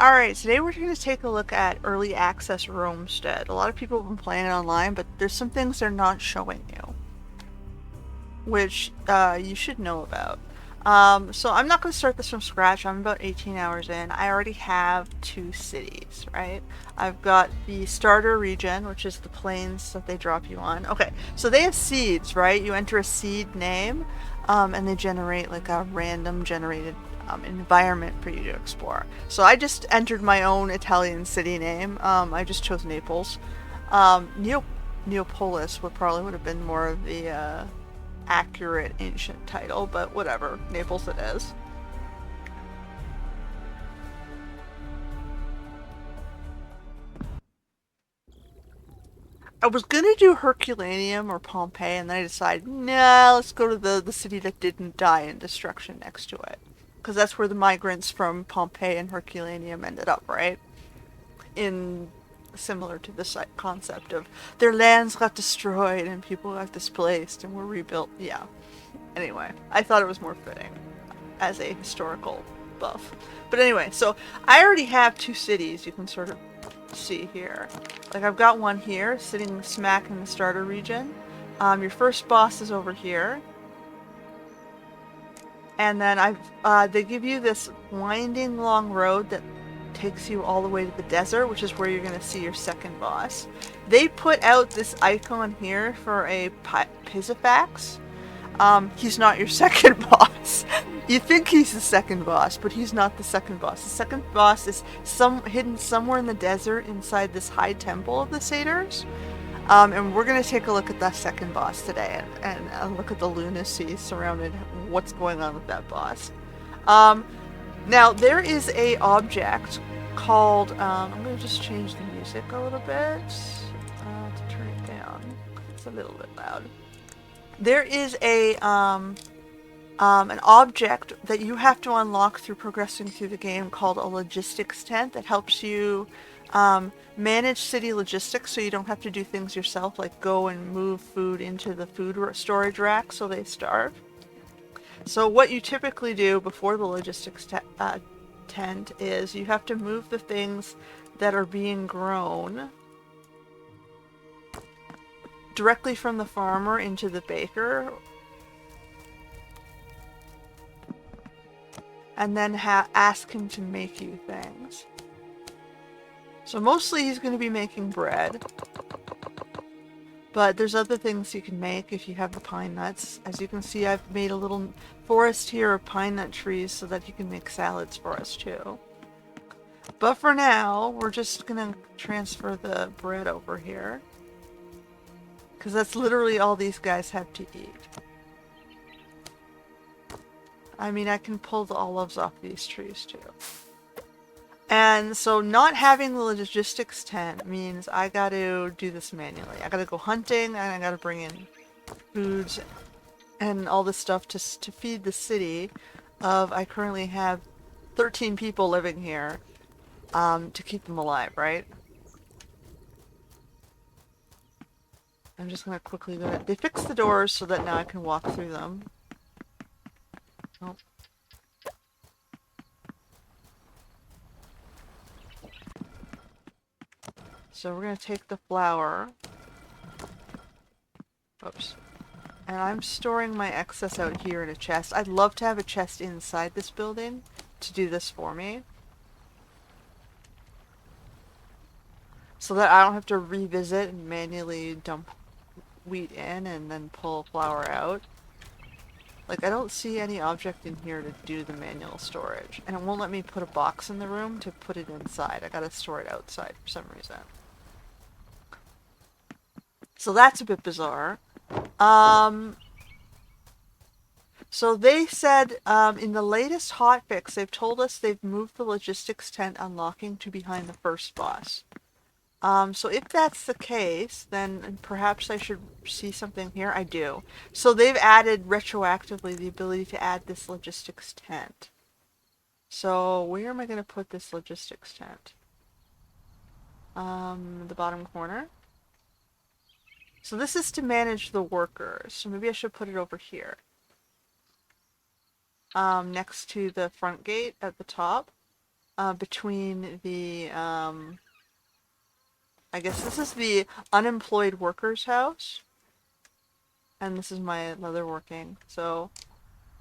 Alright, today we're going to take a look at early access Romestead. A lot of people have been playing it online, but there's some things they're not showing you, which you should know about. So I'm not going to start this from scratch. I'm about 18 hours in. I already have two cities, right? I've got the starter region, which is the plains that they drop you on. Okay, so they have seeds, right? You enter a seed name, and they generate like a random generated environment for you to explore. So I just entered my own Italian city name. I just chose Naples. Neapolis would have been more of the accurate ancient title, but whatever. Naples it is. I was gonna do Herculaneum or Pompeii, and then I decided, nah, let's go to the city that didn't die in destruction next to it. Because that's where the migrants from Pompeii and Herculaneum ended up, right? In similar to this concept of their lands got destroyed and people got displaced and were rebuilt. Yeah. Anyway, I thought it was more fitting as a historical buff. But anyway, so I already have two cities you can sort of see here. Like I've got one here sitting smack in the starter region. Your first boss is over here. And then they give you this winding long road that takes you all the way to the desert, which is where you're going to see your second boss. They put out this icon here for a Pizzaphax. He's not your second boss. You think he's the second boss, but he's not the second boss. The second boss is hidden somewhere in the desert inside this high temple of the satyrs. And we're going to take a look at that second boss today and look at the lunacy surrounding what's going on with that boss. Now, there is a object called... I'm going to just change the music a little bit to turn it down. It's a little bit loud. There is an object that you have to unlock through progressing through the game called a logistics tent that helps you manage city logistics so you don't have to do things yourself, like go and move food into the food storage rack so they starve. So what you typically do before the logistics tent is you have to move the things that are being grown directly from the farmer into the baker, and then ask him to make you things. So mostly he's going to be making bread, but there's other things you can make if you have the pine nuts. As you can see, I've made a little forest here of pine nut trees so that he can make salads for us too. But for now, we're just going to transfer the bread over here, because that's literally all these guys have to eat. I mean, I can pull the olives off these trees too. And so not having the logistics tent means I gotta do this manually. I gotta go hunting and I gotta bring in foods and all this stuff to feed the city of... I currently have 13 people living here to keep them alive, right? I'm just gonna quickly go ahead. They fixed the doors so that now I can walk through them. Oh. So we're gonna take the flour. Oops. And I'm storing my excess out here in a chest. I'd love to have a chest inside this building to do this for me, so that I don't have to revisit and manually dump wheat in and then pull flour out. Like, I don't see any object in here to do the manual storage. And it won't let me put a box in the room to put it inside. I gotta store it outside for some reason. So that's a bit bizarre. So they said in the latest hotfix, they've told us they've moved the logistics tent unlocking to behind the first boss. So if that's the case, then perhaps I should see something here. I do. So they've added retroactively the ability to add this logistics tent. So where am I going to put this logistics tent? The bottom corner. So this is to manage the workers. So maybe I should put it over here. Next to the front gate at the top. between the, I guess this is the unemployed workers' house, and this is my leatherworking. So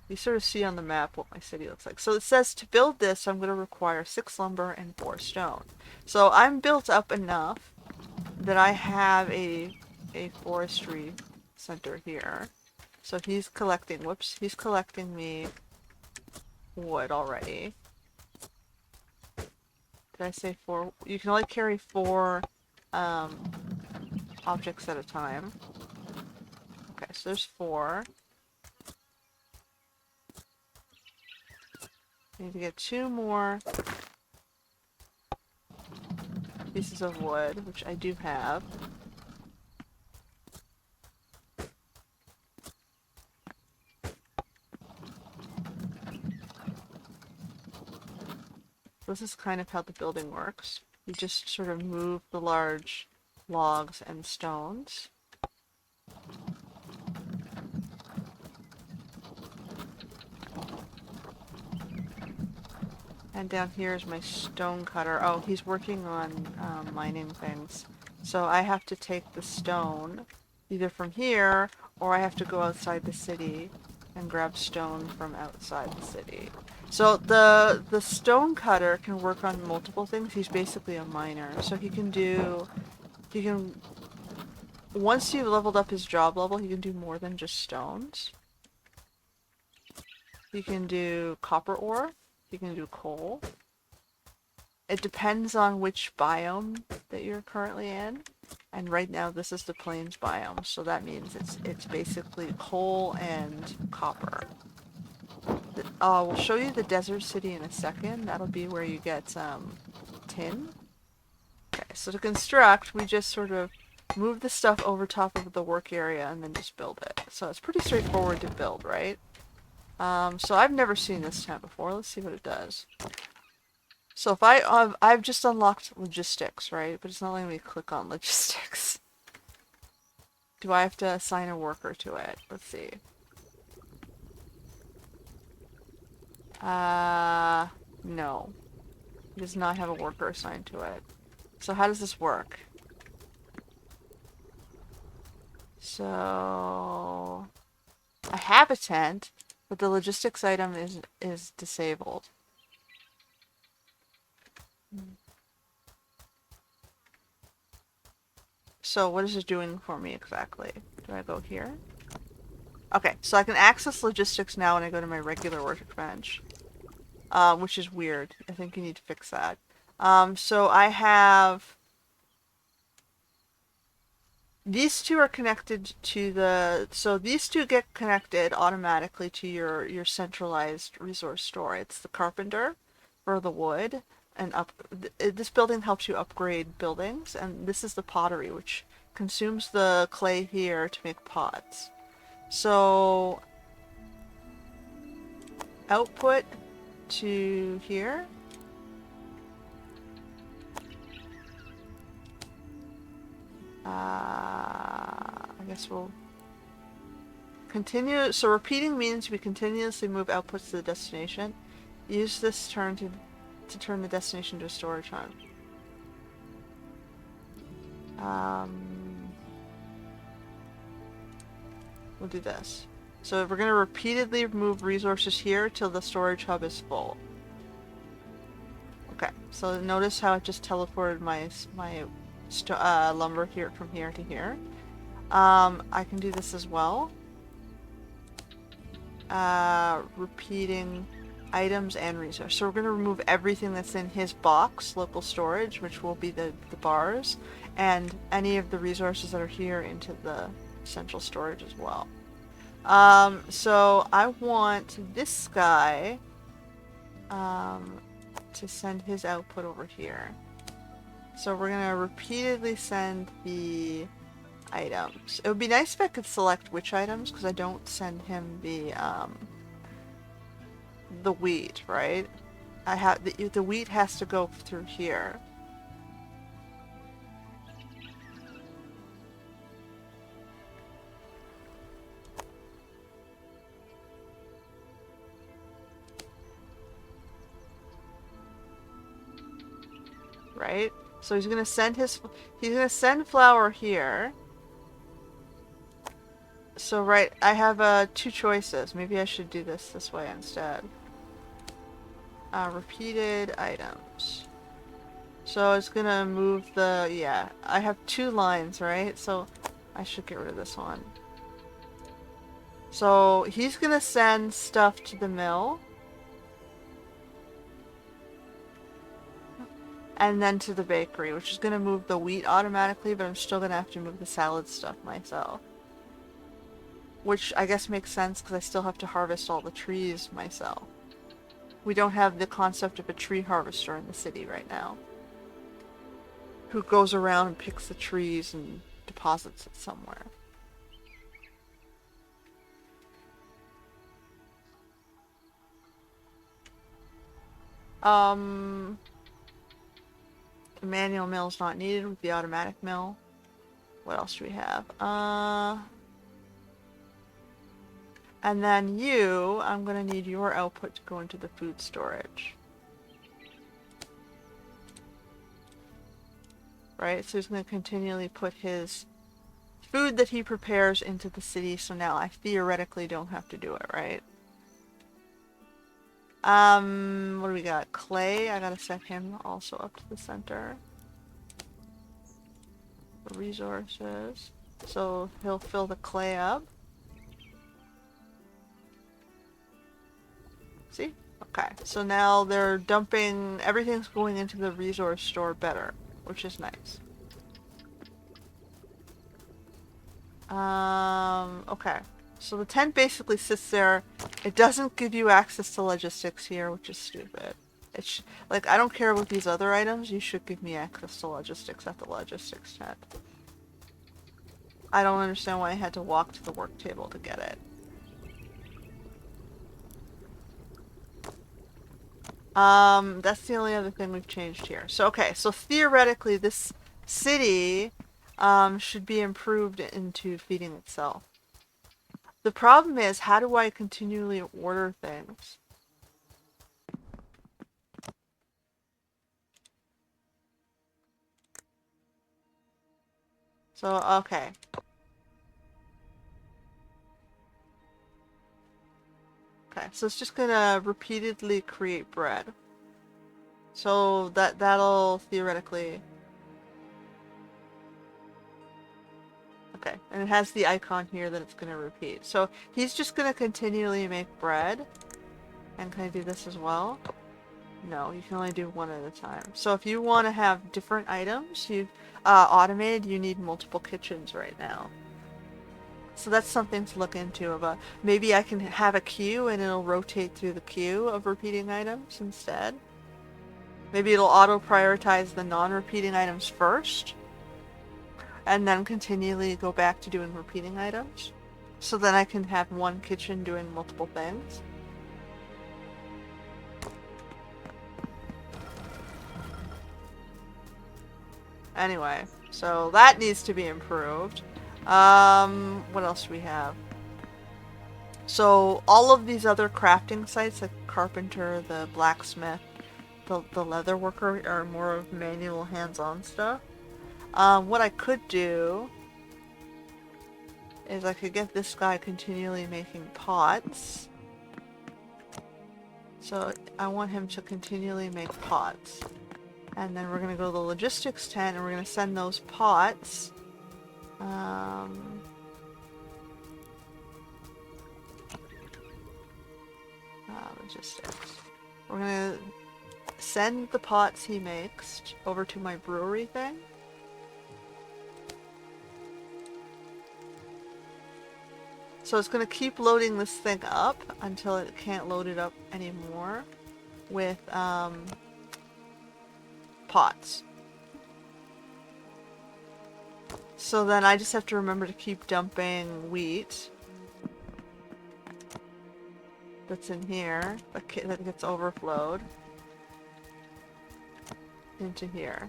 you sort of see on the map what my city looks like. So it says to build this, I'm going to require 6 lumber and 4 stone. So I'm built up enough that I have a forestry center here. So he's collecting, whoops, he's collecting me wood already. Did I say 4? You can only carry 4 objects at a time. Okay, so there's 4. I need to get 2 more pieces of wood, which I do have. This is kind of how the building works. You just sort of move the large logs and stones. And down here is my stone cutter. Oh, he's working on mining things. So I have to take the stone either from here or I have to go outside the city and grab stone from outside the city. So the stone cutter can work on multiple things. He's basically a miner. So he can, once you've leveled up his job level, he can do more than just stones. He can do copper ore. He can do coal. It depends on which biome that you're currently in. And right now this is the plains biome, so that means it's basically coal and copper. We'll show you the desert city in a second. That'll be where you get tin. Okay, so to construct, we just sort of move the stuff over top of the work area and then just build it. So it's pretty straightforward to build, right? So I've never seen this tab before. Let's see what it does. So if I've just unlocked logistics, right? But it's not letting me click on logistics. Do I have to assign a worker to it? Let's see. No. It does not have a worker assigned to it. So how does this work? So I have a tent, but the logistics item is disabled. So what is it doing for me exactly? Do I go here? Okay, so I can access logistics now when I go to my regular workbench. Which is weird. I think you need to fix that. So I have... These two are connected to the... So these two get connected automatically to your centralized resource store. It's the carpenter for the wood. And this building helps you upgrade buildings. And this is the pottery, which consumes the clay here to make pots. So... Output to here. I guess we'll continue. So repeating means we continuously move outputs to the destination. Use this turn to turn the destination to a storage hub. We'll do this. So we're going to repeatedly move resources here till the storage hub is full. Okay, so notice how it just teleported my lumber here from here to here. I can do this as well. Repeating items and resources. So we're going to remove everything that's in his box, local storage, which will be the bars, and any of the resources that are here into the central storage as well. So I want this guy to send his output over here. So we're going to repeatedly send the items. It would be nice if I could select which items, because I don't send him the wheat, right? I have the wheat has to go through here. right? So he's gonna send flour here. So right, I have two choices. Maybe I should do this way instead. Repeated items. So it's gonna move the, yeah, I have two lines, right? So I should get rid of this one. So he's gonna send stuff to the mill. And then to the bakery, which is gonna move the wheat automatically, but I'm still gonna have to move the salad stuff myself. Which I guess makes sense because I still have to harvest all the trees myself. We don't have the concept of a tree harvester in the city right now, who goes around and picks the trees and deposits it somewhere. The manual mill is not needed with the automatic mill. What else do we have? And then you, I'm gonna need your output to go into the food storage. Right, so he's gonna continually put his food that he prepares into the city, so now I theoretically don't have to do it, right? What do we got? Clay, I gotta set him also up to the center. Resources. So he'll fill the clay up. See? Okay, so now they're dumping, everything's going into the resource store better, which is nice. Okay. So the tent basically sits there. It doesn't give you access to logistics here, which is stupid. Like, I don't care about these other items, you should give me access to logistics at the logistics tent. I don't understand why I had to walk to the work table to get it. That's the only other thing we've changed here. So, okay, so theoretically this city, should be improved into feeding itself. The problem is, how do I continually order things? So, okay. Okay, so it's just gonna repeatedly create bread. So that'll theoretically... Okay, and it has the icon here that it's gonna repeat. So he's just gonna continually make bread. And can I do this as well? No, you can only do one at a time. So if you want to have different items automated, you need multiple kitchens right now. So that's something to look into. Maybe I can have a queue and it'll rotate through the queue of repeating items instead. Maybe it'll auto-prioritize the non-repeating items first, and then continually go back to doing repeating items. So then I can have one kitchen doing multiple things. Anyway, so that needs to be improved. What else do we have? So all of these other crafting sites, like carpenter, the blacksmith, the leather worker, are more of manual hands-on stuff. What I could do is I could get this guy continually making pots. So I want him to continually make pots. And then we're going to go to the logistics tent and we're going to send those pots. Logistics. We're going to send the pots he makes over to my brewery thing. So it's going to keep loading this thing up until it can't load it up anymore with pots. So then I just have to remember to keep dumping wheat that's in here, that gets overflowed, into here,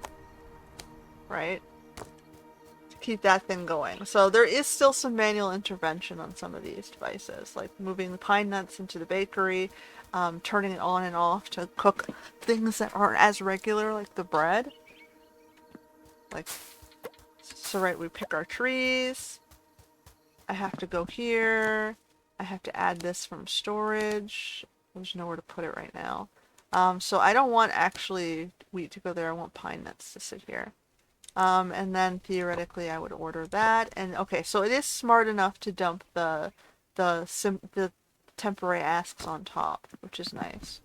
right? To keep that thing going. So there is still some manual intervention on some of these devices, like moving the pine nuts into the bakery, turning it on and off to cook things that aren't as regular, like the bread. Like, so right, we pick our trees. I have to go here. I have to add this from storage. There's nowhere to put it right now. So I don't want actually wheat to go there. I want pine nuts to sit here. And then theoretically I would order that. And okay, so it is smart enough to dump the temporary asks on top, which is nice.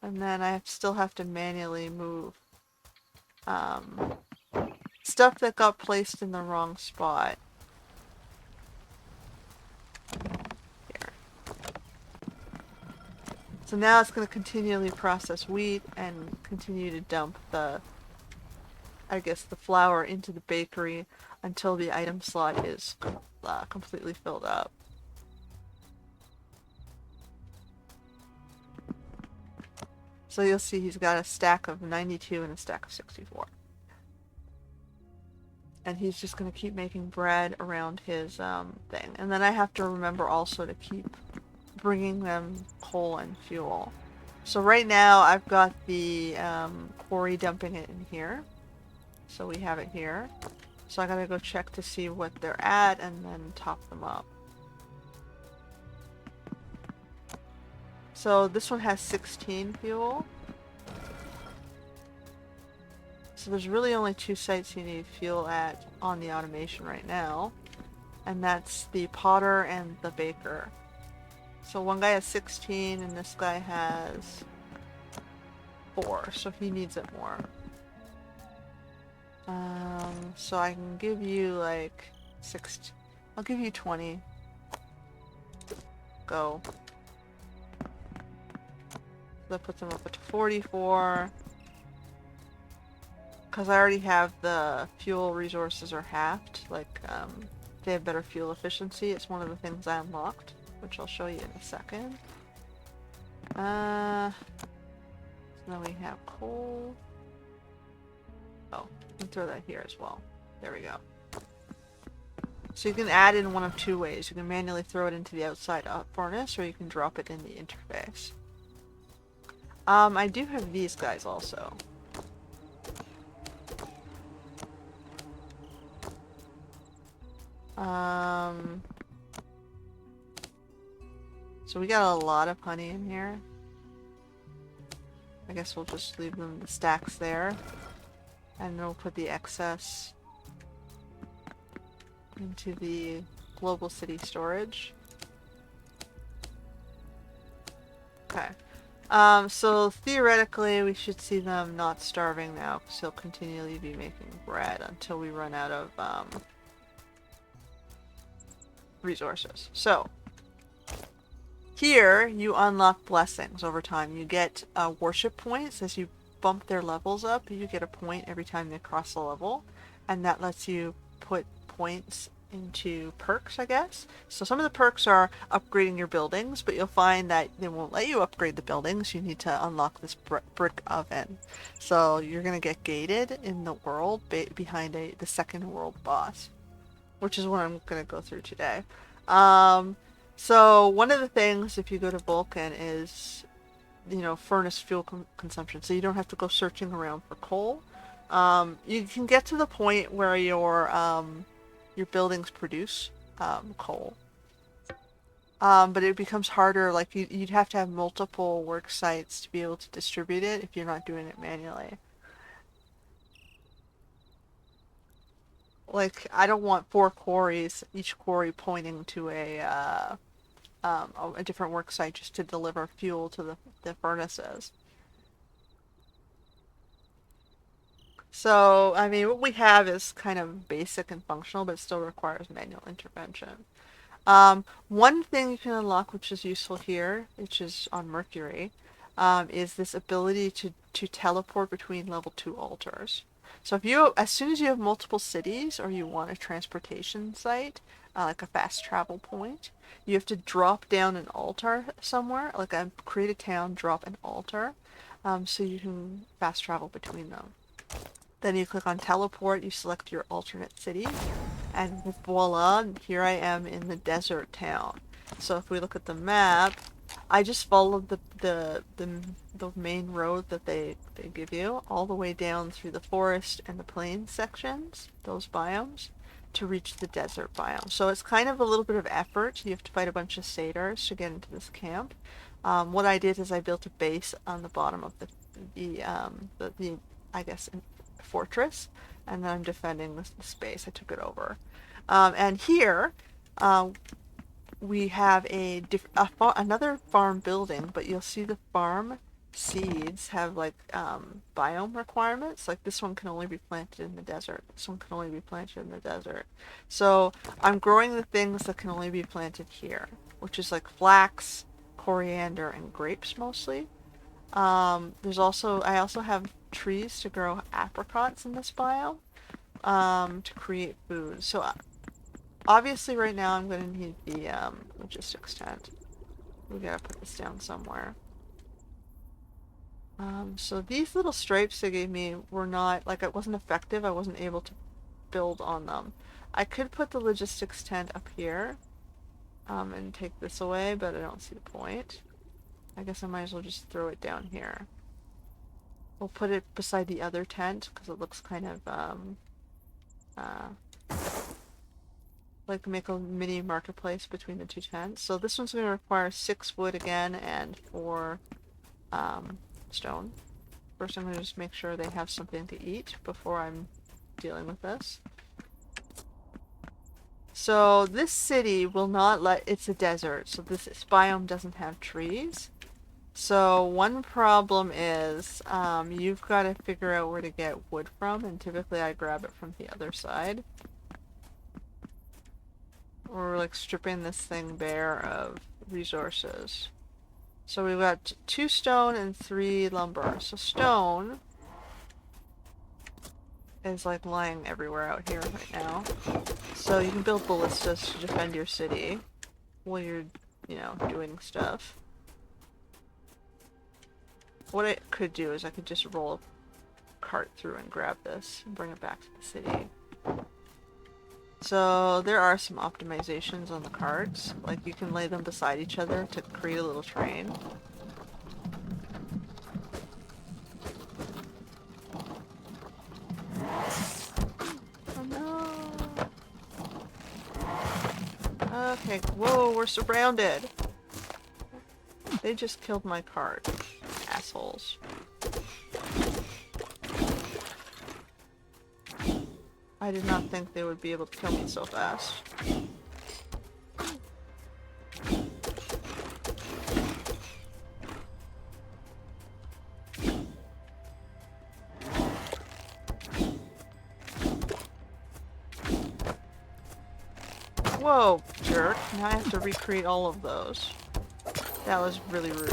And then I still have to manually move stuff that got placed in the wrong spot. Here. So now it's going to continually process wheat and continue to dump I guess, the flour into the bakery until the item slot is completely filled up. So you'll see he's got a stack of 92 and a stack of 64. And he's just going to keep making bread around his thing. And then I have to remember also to keep bringing them coal and fuel. So right now I've got the quarry dumping it in here. So we have it here. So I gotta go check to see what they're at and then top them up. So this one has 16 fuel. So there's really only 2 sites you need fuel at on the automation right now. And that's the potter and the baker. So one guy has 16 and this guy has 4. So he needs it more. So I can give you like 6. I'll give you 20. Go. That puts them up to 44. Because I already have the fuel resources are halved. Like, they have better fuel efficiency. It's one of the things I unlocked, which I'll show you in a second. So then we have coal. Oh, you can throw that here as well. There we go. So you can add in one of 2 ways. You can manually throw it into the outside furnace, or you can drop it in the interface. I do have these guys also. So we got a lot of honey in here. I guess we'll just leave them the stacks there. And then we'll put the excess into the global city storage. Okay. So theoretically we should see them not starving now, because he'll continually be making bread until we run out of resources. So here you unlock blessings over time. You get worship points as you bump their levels up. You get a point every time they cross a level, and that lets you put points into perks, I guess. So some of the perks are upgrading your buildings, but you'll find that they won't let you upgrade the buildings. You need to unlock this brick oven. So you're going to get gated in the world behind the second world boss, which is what I'm going to go through today. So one of the things, if you go to Vulcan, is, you know, furnace fuel consumption. So you don't have to go searching around for coal. You can get to the point where your buildings produce coal. But it becomes harder. Like you'd have to have multiple work sites to be able to distribute it if you're not doing it manually. Like, I don't want 4 quarries, each quarry pointing to a different work site just to deliver fuel to the furnaces. So, I mean, what we have is kind of basic and functional, but it still requires manual intervention. One thing you can unlock, which is useful here, which is on Mercury, is this ability to teleport between level 2 altars. So as soon as you have multiple cities, or you want a transportation site, like a fast travel point, you have to drop down an altar somewhere, like create a town, drop an altar, so you can fast travel between them. Then you click on teleport, you select your alternate city, and voila, here I am in the desert town. So if we look at the map, I just followed the main road that they give you all the way down through the forest and the plains sections, those biomes, to reach the desert biome. So it's kind of a little bit of effort. You have to fight a bunch of satyrs to get into this camp. What I did is I built a base on the bottom of the I guess fortress, and then I'm defending the space. I took it over, and here. We have another farm building, but you'll see the farm seeds have like biome requirements. Like this one can only be planted in the desert. This one can only be planted in the desert. So I'm growing the things that can only be planted here, which is like flax, coriander, and grapes mostly. I also have trees to grow apricots in this biome to create food. So obviously, right now I'm going to need the logistics tent. We gotta put this down somewhere. So these little stripes they gave me were not, like, it wasn't effective. I wasn't able to build on them. I could put the logistics tent up here and take this away, but I don't see the point. I guess I might as well just throw it down here. We'll put it beside the other tent because it looks kind of like make a mini marketplace between the two tents. So this one's going to require 6 wood again and 4 stone. First I'm going to just make sure they have something to eat before I'm dealing with this. So this city will not let, it's a desert, so this biome doesn't have trees. So one problem is you've got to figure out where to get wood from, and typically I grab it from the other side. We're like stripping this thing bare of resources. So we've got 2 stone and 3 lumber. So stone is like lying everywhere out here right now. So you can build ballistas to defend your city while you're, doing stuff. What I could do is I could just roll a cart through and grab this and bring it back to the city. So there are some optimizations on the carts. Like you can lay them beside each other to create a little train. Oh no! Okay, whoa, we're surrounded! They just killed my cart. Assholes. I did not think they would be able to kill me so fast. Whoa, jerk. Now I have to recreate all of those. That was really rude.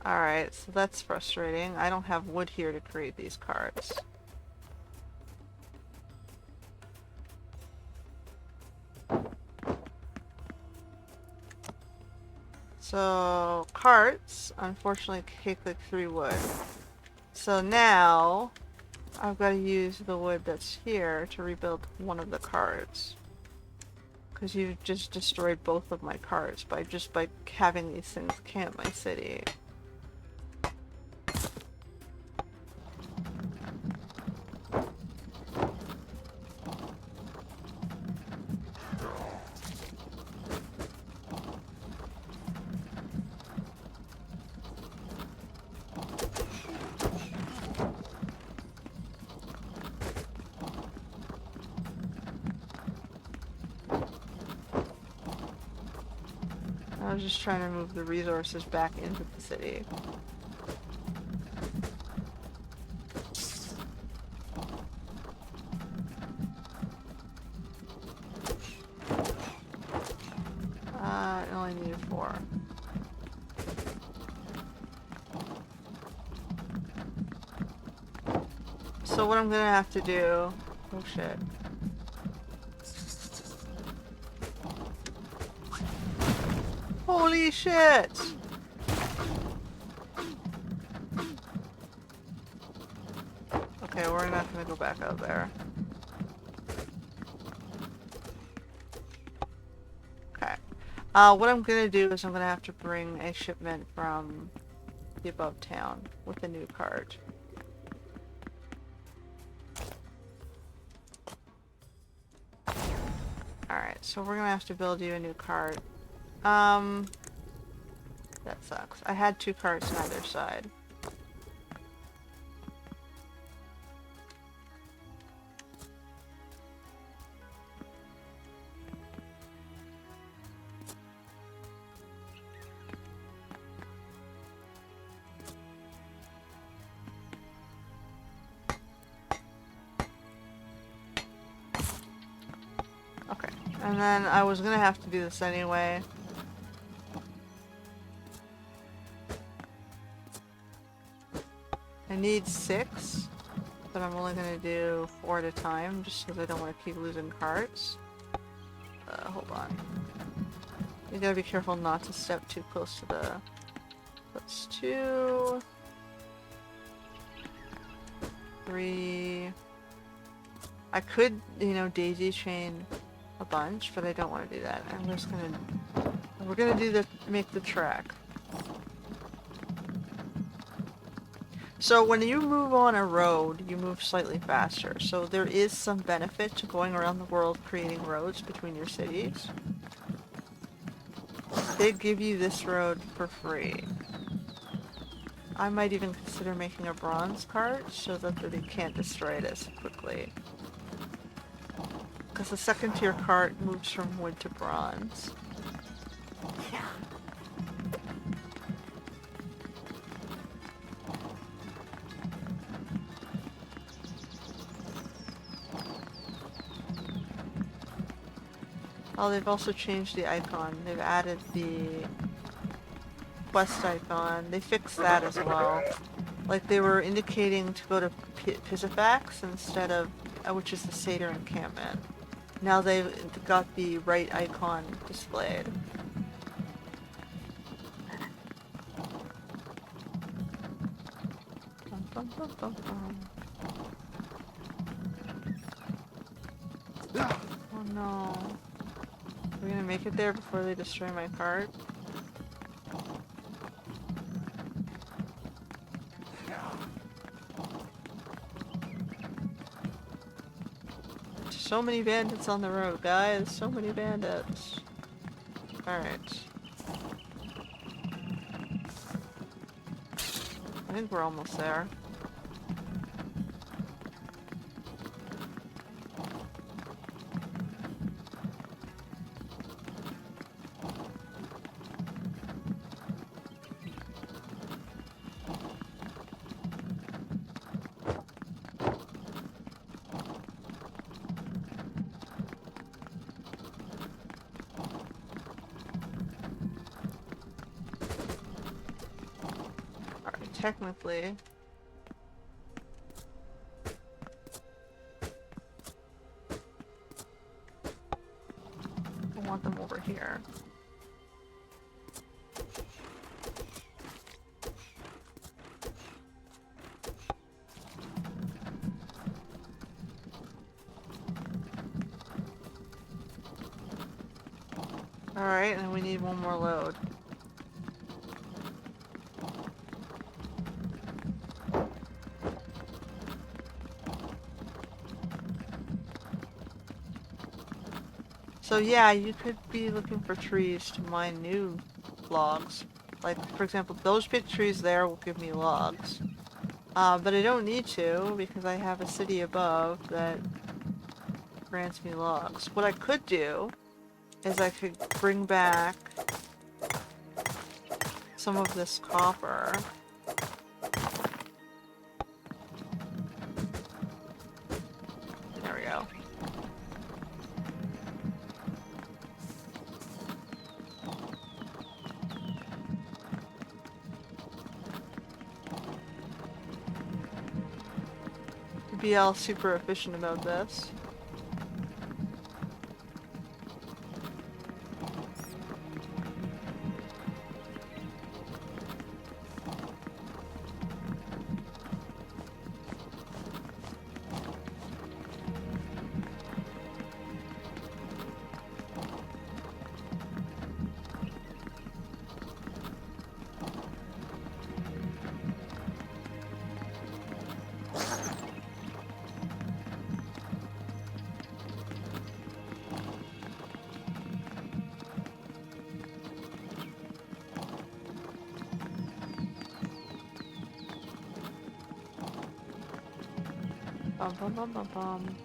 Alright, so that's frustrating. I don't have wood here to create these carts. So, carts, unfortunately, take like 3 wood. So now, I've got to use the wood that's here to rebuild one of the carts. Because you've just destroyed both of my carts by having these things camp my city. I was just trying to move the resources back into the city. I only needed 4. So what I'm gonna have to do... Oh shit. Holy shit! Okay, we're not gonna go back out there. What I'm gonna do is I'm gonna have to bring a shipment from the above town with a new cart. Alright, so we're gonna have to build you a new cart. That sucks. I had 2 carts on either side. Okay, and then I was gonna have to do this anyway. I need 6, but I'm only gonna do 4 at a time, just because I don't want to keep losing carts. Hold on. You gotta be careful not to step too close to the... That's 2... 3... I could, you know, daisy chain a bunch, but I don't want to do that. I'm just gonna... We're gonna do the... make the track. So when you move on a road, you move slightly faster. So there is some benefit to going around the world creating roads between your cities. They give you this road for free. I might even consider making a bronze cart so that they can't destroy it as quickly. Because the second tier cart moves from wood to bronze. Oh, they've also changed the icon. They've added the quest icon. They fixed that as well. Like they were indicating to go to Pizifax instead of, which is the Satyr encampment. Now they've got the right icon displayed. Bum, bum, bum, bum. Oh no. Are we gonna make it there before they destroy my cart? So many bandits on the road, guys. So many bandits. Alright. I think we're almost there. Technically. I want them over here. Alright, and we need one more load. So yeah, you could be looking for trees to mine new logs. Like, for example, those big trees there will give me logs. But I don't need to, because I have a city above that grants me logs. What I could do is I could bring back some of this copper. There we go. Be all super efficient about this. Bum bum bum bum bum.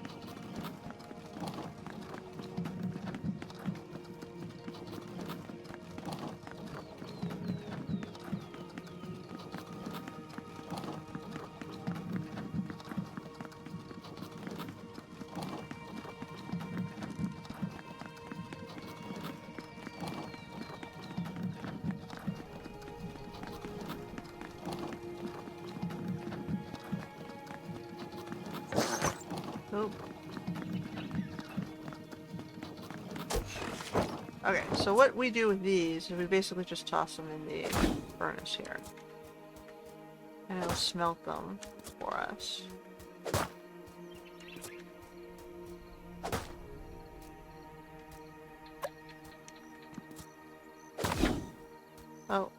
Oop. Okay, so what we do with these is we basically just toss them in the furnace here. And it'll smelt them for us. Oh.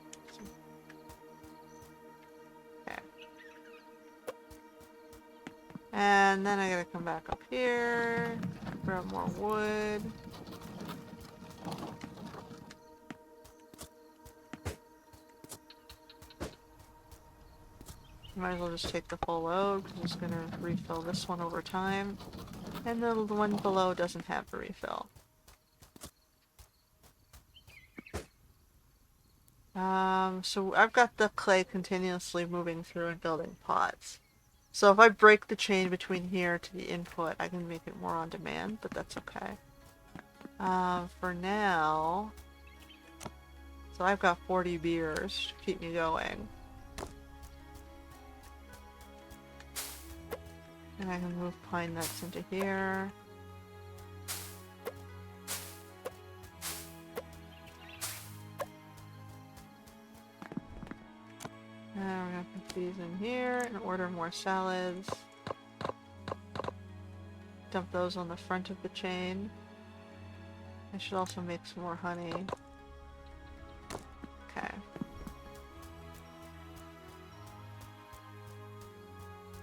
Okay. And then I gotta come back up here, grab more wood. Might as well just take the full load, because it's gonna refill this one over time. And the one below doesn't have a refill. So I've got the clay continuously moving through and building pots. So if I break the chain between here to the input, I can make it more on demand, but that's okay. For now, so I've got 40 beers to keep me going. And I can move pine nuts into here. And we're gonna put these in here and order more salads. Dump those on the front of the chain. I should also make some more honey. Okay.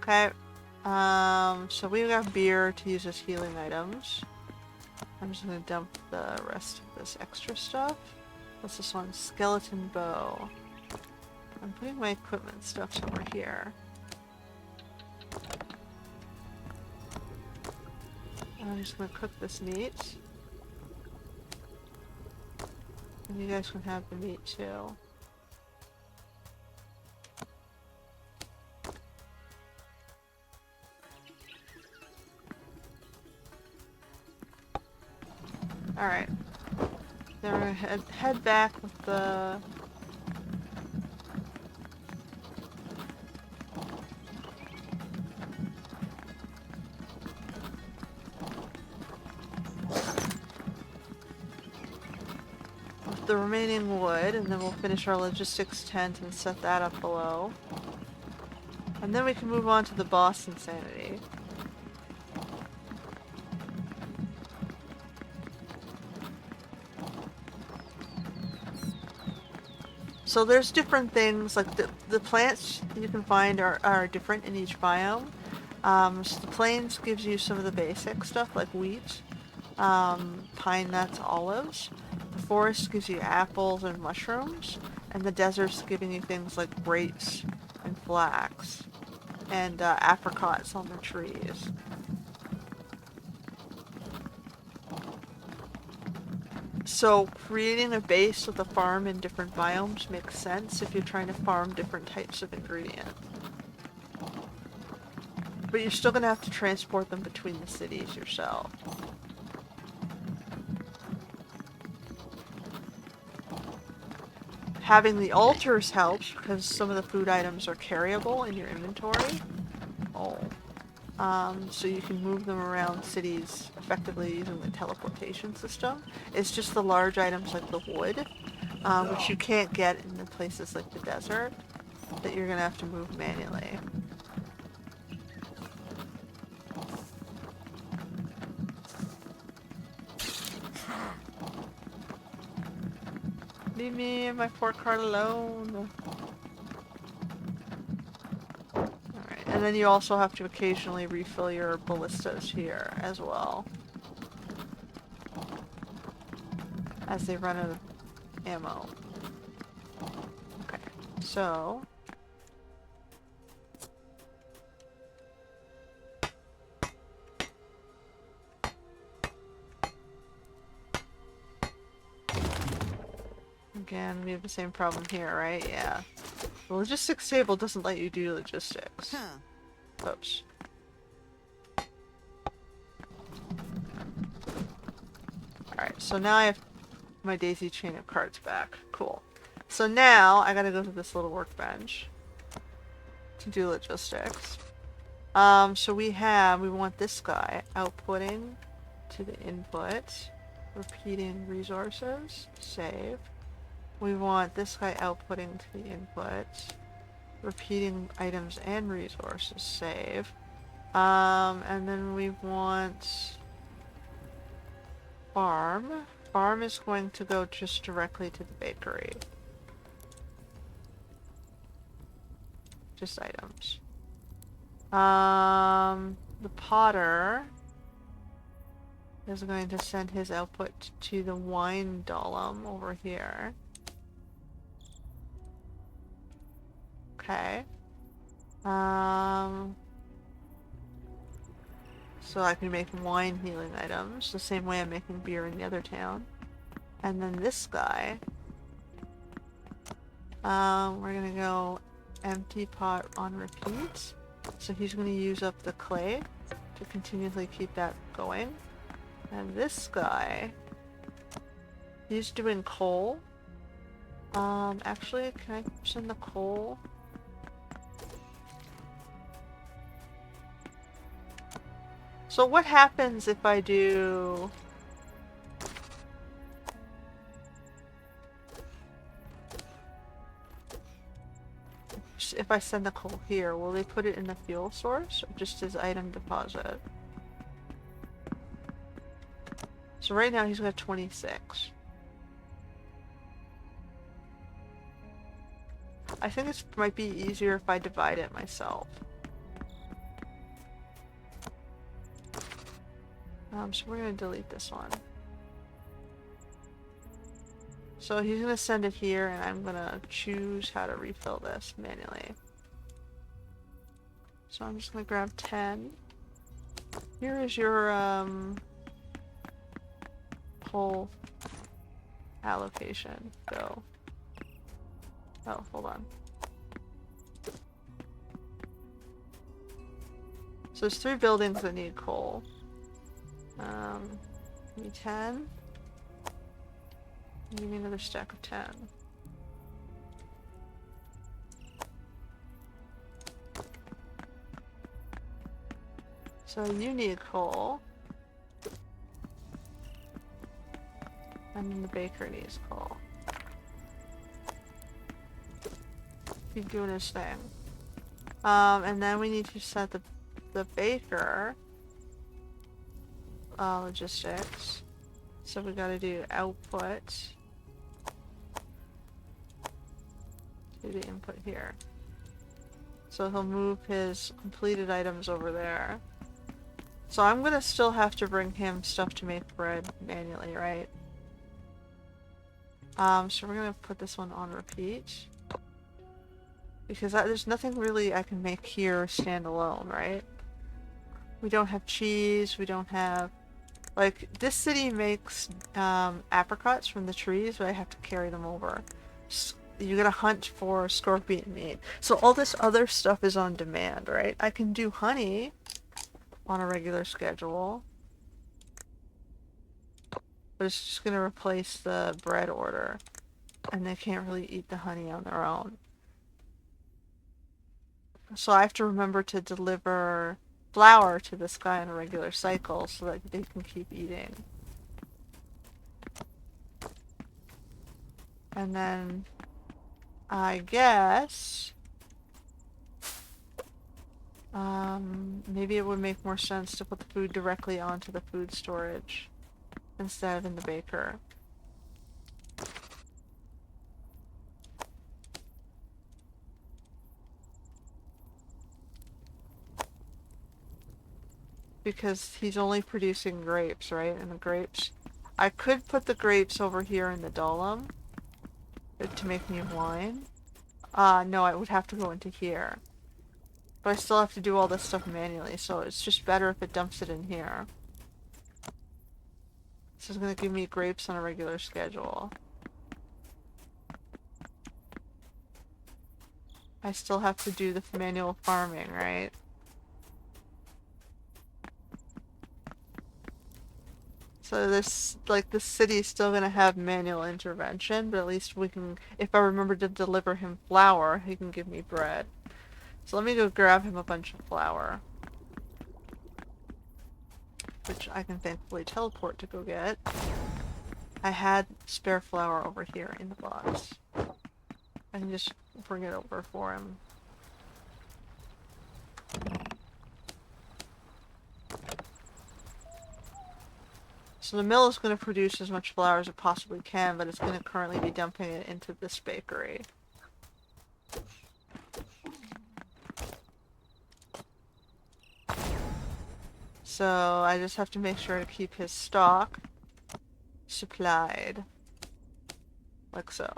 Okay. So we got beer to use as healing items. I'm just gonna dump the rest of this extra stuff. What's this one? Skeleton bow. I'm putting my equipment stuff somewhere here. And I'm just gonna cook this meat. And you guys can have the meat too. Alright. Then we're gonna head back with the... the remaining wood, and then we'll finish our logistics tent and set that up below. And then we can move on to the boss insanity. So there's different things, like the plants you can find are different in each biome. So the plains gives you some of the basic stuff like wheat, pine nuts, olives. The forest gives you apples and mushrooms, and the desert's giving you things like grapes and flax, and apricots on the trees. So creating a base with a farm in different biomes makes sense if you're trying to farm different types of ingredients. But you're still going to have to transport them between the cities yourself. Having the altars helps because some of the food items are carryable in your inventory. So you can move them around cities effectively using the teleportation system. It's just the large items like the wood, which you can't get in the places like the desert, that you're going to have to move manually. Leave me and my pork cart alone. Alright, and then you also have to occasionally refill your ballistas here as well, as they run out of ammo. Okay, so... Again, we have the same problem here, right? Yeah. The logistics table doesn't let you do logistics. Oops. Alright, so now I have my daisy chain of cards back. Cool. So now I gotta go to this little workbench to do logistics. So we want this guy outputting to the input, repeating resources, save. We want this guy outputting to the input, repeating items and resources, save. And then we want farm. Farm is going to go just directly to the bakery. Just items. The potter is going to send his output to the wine dolum over here. Okay. So I can make wine healing items the same way I'm making beer in the other town. And then this guy, we're gonna go empty pot on repeat. So he's gonna use up the clay to continuously keep that going. And this guy, he's doing coal. Actually, can I send the coal? So what happens if I do... If I send the coal here, will they put it in the fuel source or just as item deposit? So right now he's got 26. I think it might be easier if I divide it myself. So we're gonna delete this one. So he's gonna send it here, and I'm gonna choose how to refill this manually. So I'm just gonna grab 10. Here is your whole allocation. Go. Oh, hold on. So there's 3 buildings that need coal. Give me 10. Give me another stack of 10. So you need coal. And then the baker needs coal. Keep doing his thing. And then we need to set the baker logistics. So we gotta do output to the input here. So he'll move his completed items over there. So I'm gonna still have to bring him stuff to make bread manually, right? So we're gonna put this one on repeat. Because there's nothing really I can make here standalone, right? We don't have cheese, we don't have... Like, this city makes apricots from the trees, but I have to carry them over. You gotta hunt for scorpion meat. So all this other stuff is on demand, right? I can do honey on a regular schedule. But it's just gonna replace the bread order. And they can't really eat the honey on their own. So I have to remember to deliver flour to this guy on a regular cycle so that they can keep eating. And then I guess maybe it would make more sense to put the food directly onto the food storage instead of in the baker. Because he's only producing grapes, right? And the grapes... I could put the grapes over here in the dolum to make new wine. No, I would have to go into here. But I still have to do all this stuff manually, so it's just better if it dumps it in here. This is gonna give me grapes on a regular schedule. I still have to do the manual farming, right? So this, like, this city is still gonna have manual intervention, but at least we can, if I remember to deliver him flour, he can give me bread. So let me go grab him a bunch of flour, which I can thankfully teleport to go get. I had spare flour over here in the box. I can just bring it over for him. So the mill is going to produce as much flour as it possibly can, but it's going to currently be dumping it into this bakery. So I just have to make sure to keep his stock supplied. Like so.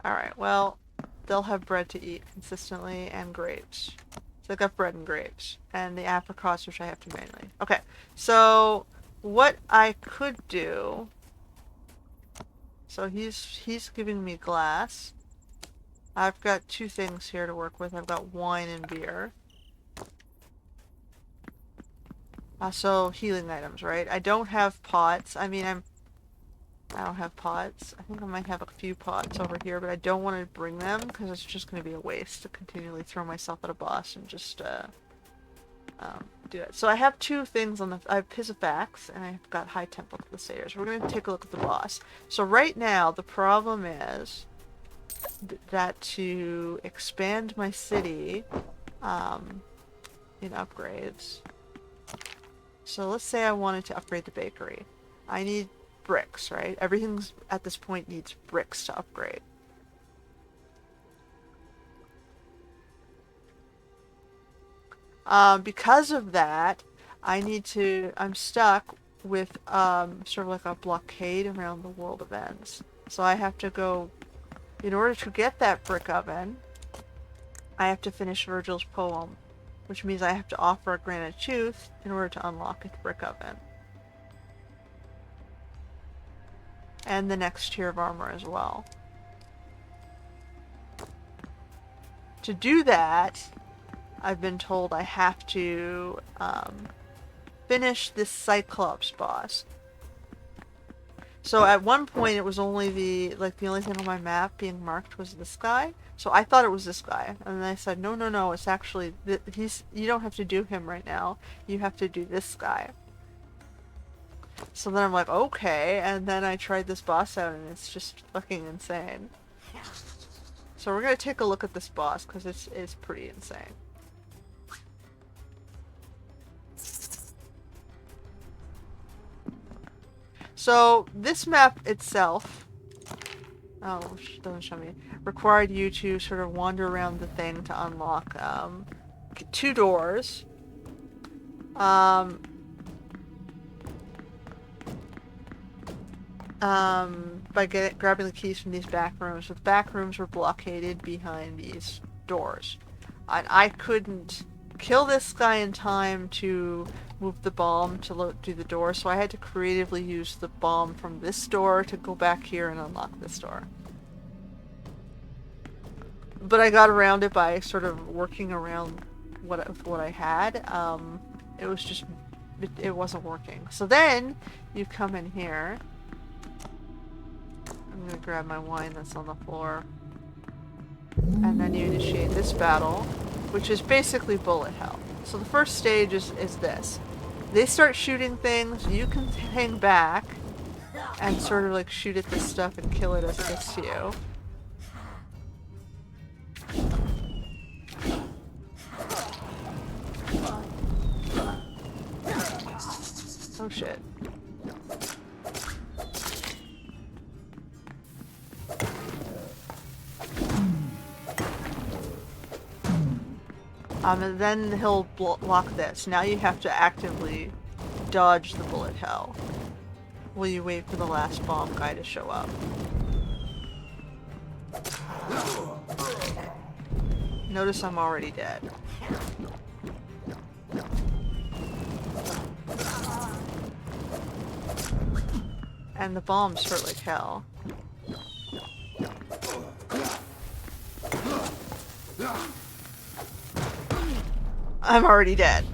Alright, well, they'll have bread to eat consistently and grapes. So I got bread and grapes. And the apricots, which I have to manually. Okay, so what I could do... So he's giving me glass. I've got two things here to work with. I've got wine and beer. So healing items, right? I don't have pots. I mean, I don't have pots. I think I might have a few pots over here, but I don't want to bring them because it's just going to be a waste to continually throw myself at a boss and just do it. So I have two things on the... I have Pizzifax and I've got High Temple Crusaders. We're going to take a look at the boss. So right now, the problem is that to expand my city in upgrades... So let's say I wanted to upgrade the bakery. I need bricks, right? Everything's at this point needs bricks to upgrade. Because of that, I'm stuck with sort of like a blockade around the world events. So I have to go, in order to get that brick oven, I have to finish Virgil's poem, which means I have to offer a granite tooth in order to unlock a brick oven. And the next tier of armor as well. To do that, I've been told I have to finish this Cyclops boss. So at one point it was only the only thing on my map being marked was this guy. So I thought it was this guy. And then I said, no, it's actually, you don't have to do him right now. You have to do this guy. So then I'm like, okay. And then I tried this boss out and it's just fucking insane. So we're going to take a look at this boss because it's pretty insane. So this map itself, doesn't show me, required you to sort of wander around the thing to unlock two doors. By grabbing the keys from these back rooms. The back rooms were blockaded behind these doors. And I couldn't kill this guy in time to move the bomb to do the door, so I had to creatively use the bomb from this door to go back here and unlock this door. But I got around it by sort of working around what I had. It was just... it wasn't working. So then, you come in here. I'm gonna grab my wine that's on the floor. And then you initiate this battle, which is basically bullet hell. So the first stage is this. They start shooting things, you can hang back and sort of like shoot at this stuff and kill it as it gets to you. Oh shit. And then he'll block this. Now you have to actively dodge the bullet hell while you wait for the last bomb guy to show up. Notice I'm already dead. And the bombs hurt like hell. I'm already dead.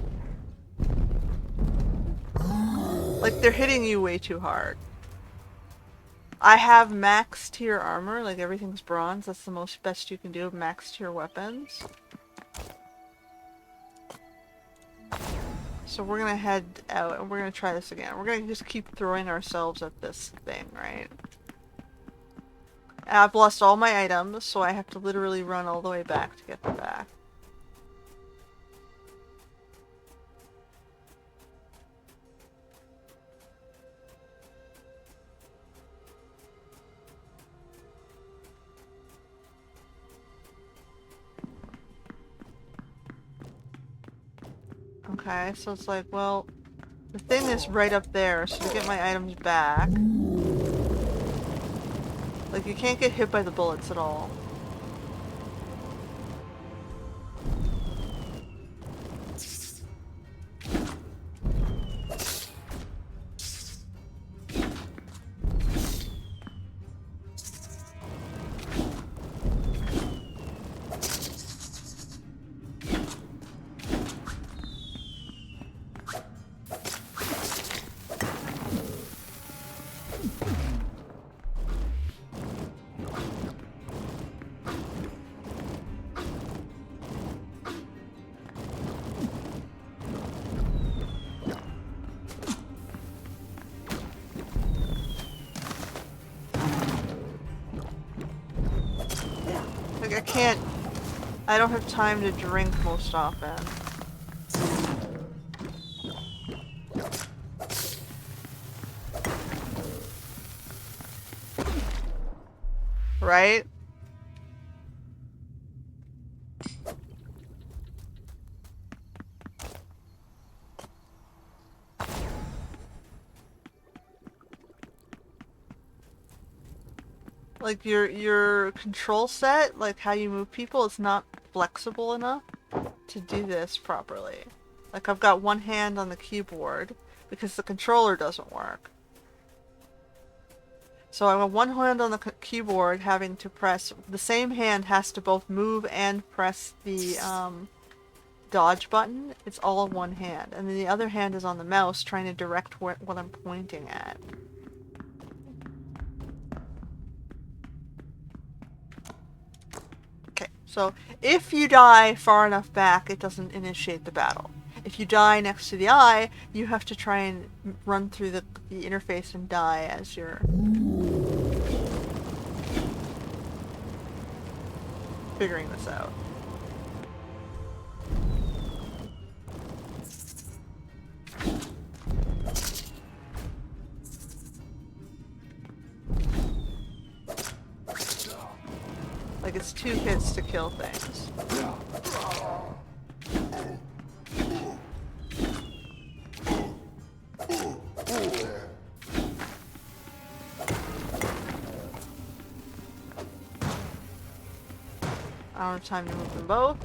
Like, they're hitting you way too hard. I have max tier armor, like everything's bronze. That's the most best you can do, max tier weapons. So we're gonna head out and we're gonna try this again. We're gonna just keep throwing ourselves at this thing, right? And I've lost all my items, so I have to literally run all the way back to get them back. Okay, so it's like, well, the thing is right up there, so to get my items back... Like, you can't get hit by the bullets at all. Like, I can't... I don't have time to drink most often. Right? Like, your control set, like how you move people, is not flexible enough to do this properly. Like, I've got one hand on the keyboard because the controller doesn't work. So I have one hand on the keyboard having to press... The same hand has to both move and press the dodge button. It's all in one hand. And then the other hand is on the mouse trying to direct what I'm pointing at. Okay, so if you die far enough back, it doesn't initiate the battle. If you die next to the eye, you have to try and run through the interface and die as you're figuring this out. Like, it's 2 hits to kill things. I don't have time to move them both.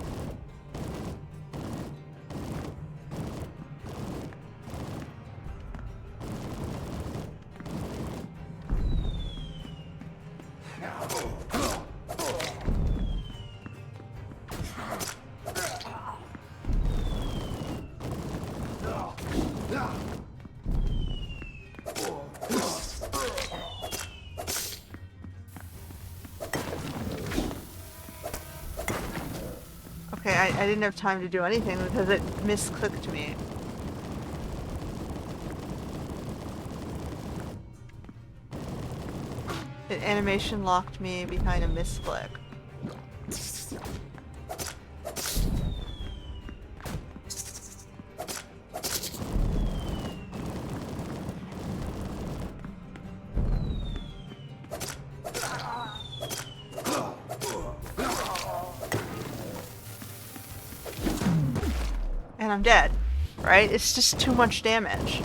Okay, I didn't have time to do anything because it misclicked me. It animation locked me behind a misclick. And I'm dead, right? It's just too much damage.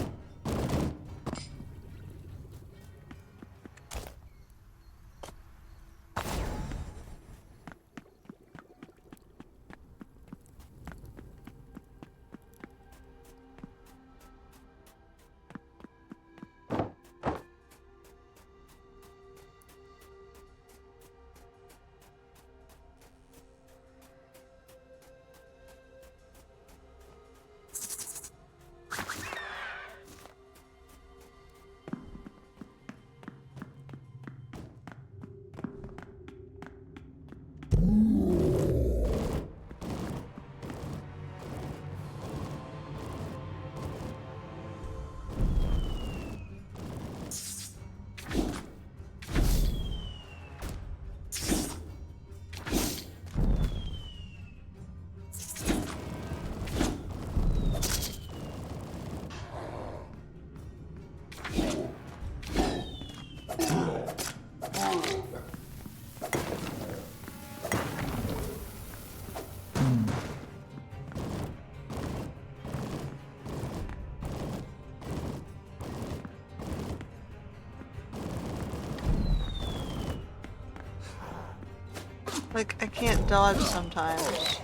Like, I can't dodge sometimes.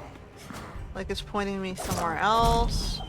Like, it's pointing me somewhere else.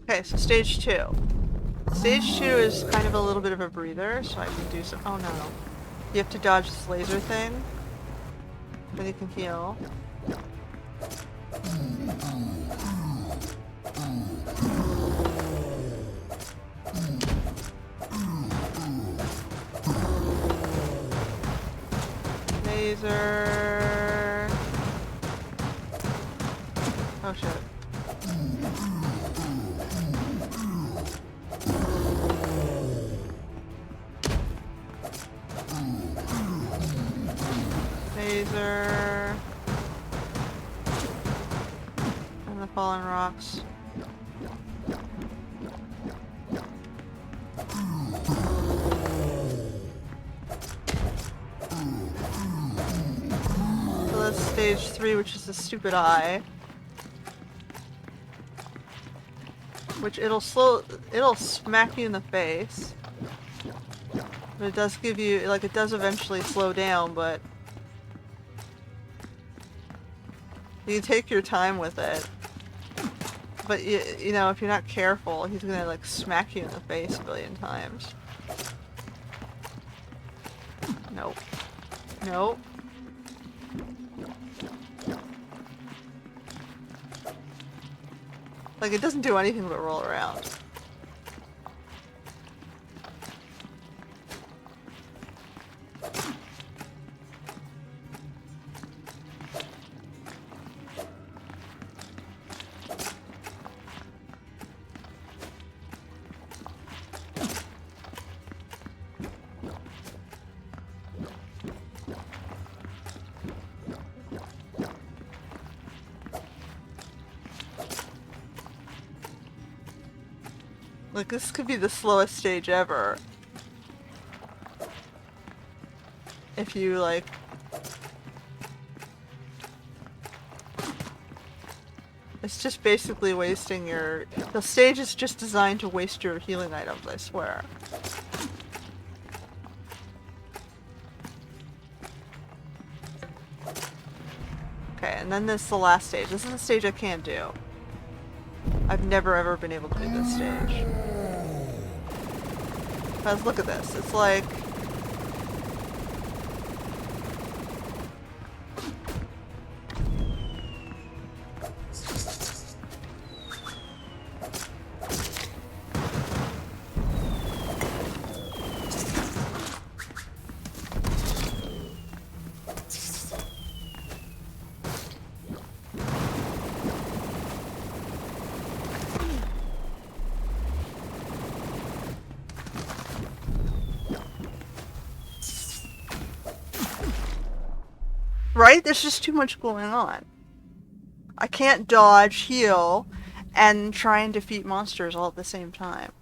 Okay, so stage 2. Stage 2 is kind of a little bit of a breather, so I can do some. Oh no. You have to dodge this laser thing. Then you can heal. Laser. Oh shit. Laser. And the fallen rocks. So that's stage 3, which is the stupid eye. Which it'll smack you in the face. But it does give you, like, it does eventually slow down, but you take your time with it. But you know, if you're not careful, he's gonna like smack you in the face a billion times. Nope. Nope. Like, it doesn't do anything but roll around. Like, this could be the slowest stage ever. If you, like... It's just basically wasting your... The stage is just designed to waste your healing items, I swear. Okay, and then this is the last stage. This is the stage I can't do. I've never ever been able to do this stage. Because look at this. It's like... Right? There's just too much going on. I can't dodge, heal, and try and defeat monsters all at the same time.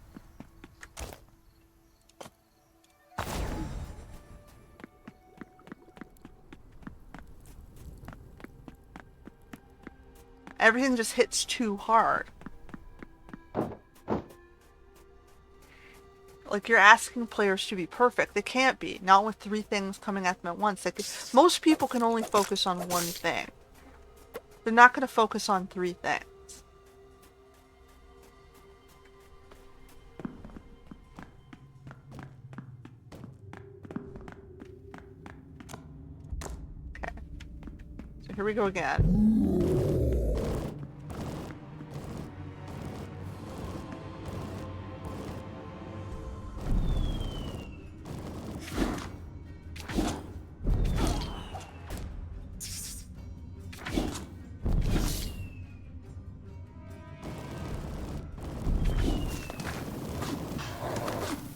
Everything just hits too hard. Like, you're asking players to be perfect. They can't be. Not with 3 things coming at them at once. Like, most people can only focus on one thing. They're not going to focus on 3 things. Okay. So here we go again.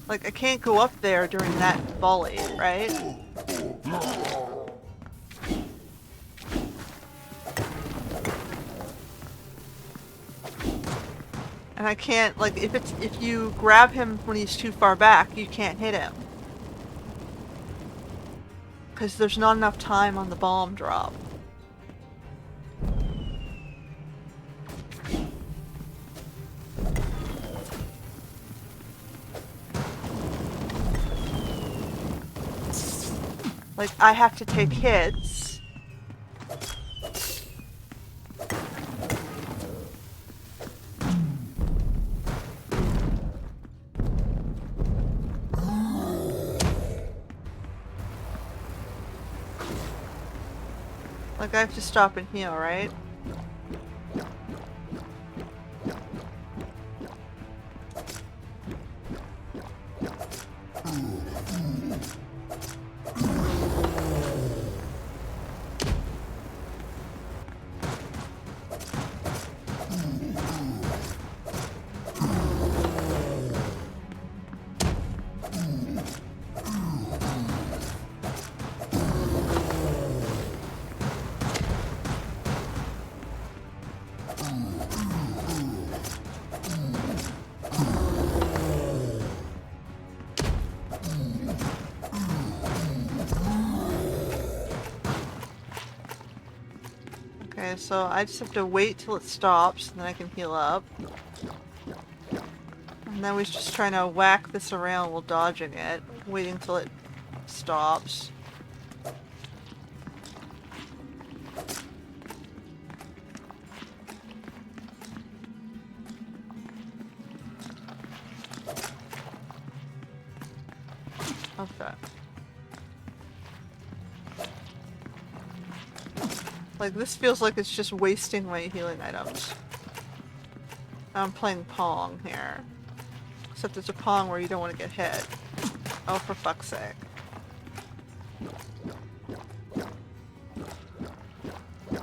Like, I can't go up there during that volley, right? And I can't, like, if you grab him when he's too far back, you can't hit him. Because there's not enough time on the bomb drop. Like, I have to take hits. Like, I have to stop and heal, right? Okay, so I just have to wait till it stops, and then I can heal up. And then we're just trying to whack this around while dodging it, waiting till it stops. Okay. Like, this feels like it's just wasting my healing items. I'm playing Pong here. Except it's a Pong where you don't want to get hit. Oh, for fuck's sake.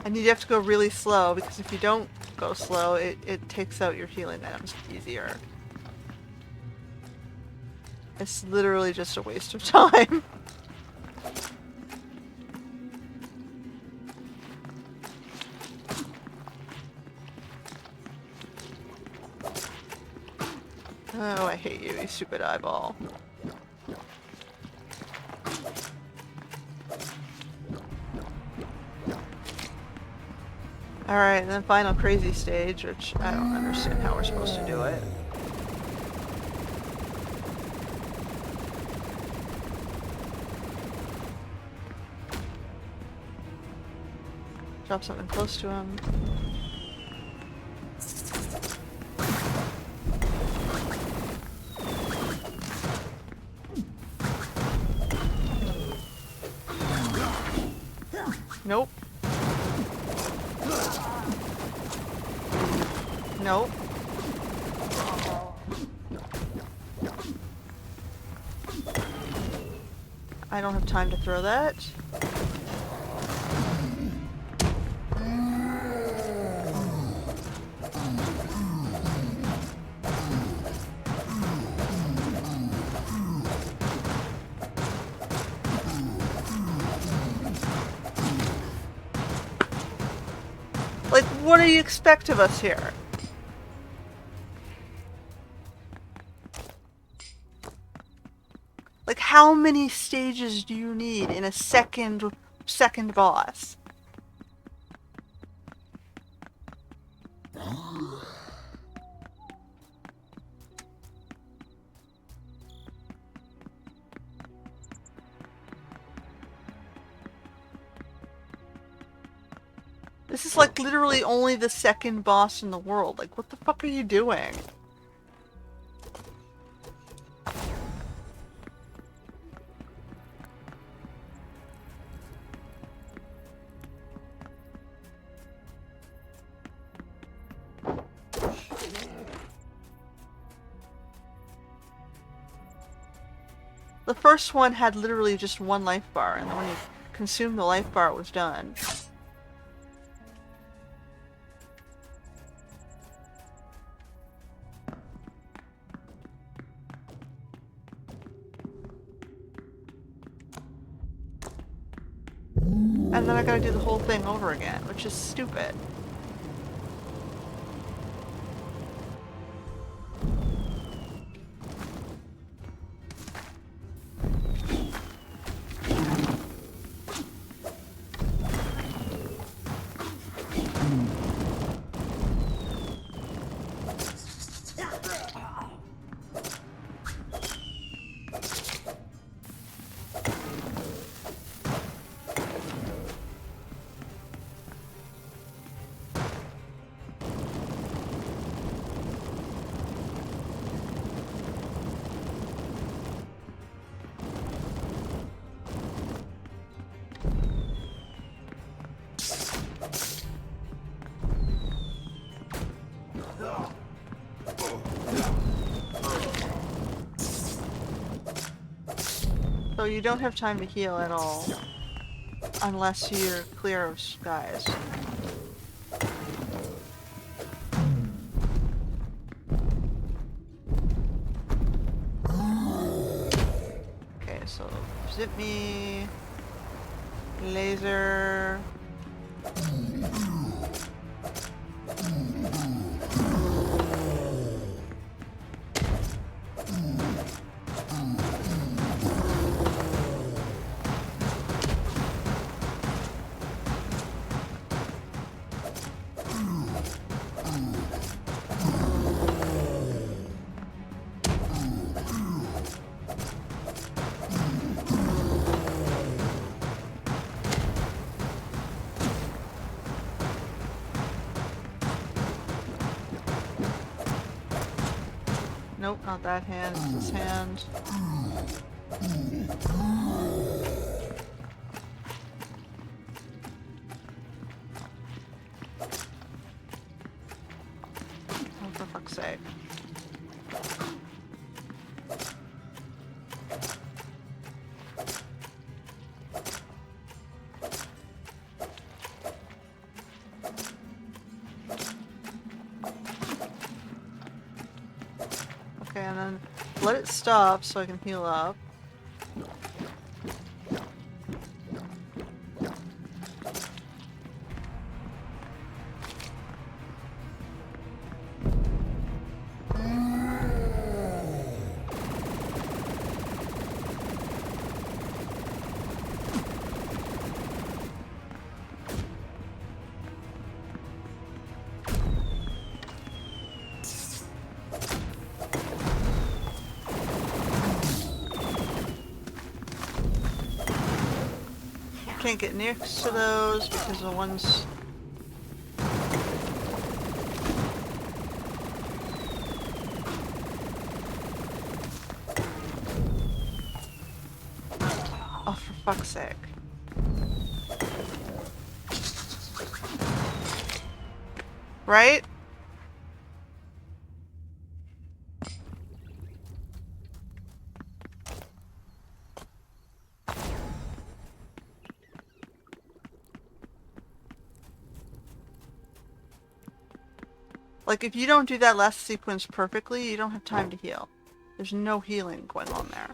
And you have to go really slow, because if you don't go slow, it takes out your healing items easier. It's literally just a waste of time. Oh, I hate you, you stupid eyeball. Alright, and then final crazy stage, which I don't understand how we're supposed to do it. Drop something close to him. Nope. Nope. I don't have time to throw that. Like, what do you expect of us here? Like, how many stages do you need in a second boss? This is like literally only the second boss in the world. Like, what the fuck are you doing? The first one had literally just one life bar, and then when you consumed the life bar, it was done. And then I gotta do the whole thing over again, which is stupid. So you don't have time to heal at all, unless you're clear of guys. Okay, so zip me, laser. Nope, not that hand, it's this hand. Oh, for fuck's sake. Okay, and then let it stop so I can heal up. Can't get next to those because the ones... Oh, for fuck's sake. Right? Like, if you don't do that last sequence perfectly, you don't have time to heal. There's no healing going on there.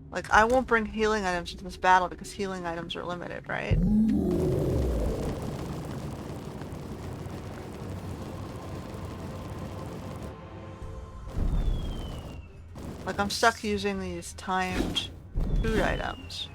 Like, I won't bring healing items into this battle because healing items are limited, right? Like, I'm stuck using these timed food items.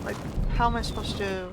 Like, how am I supposed to...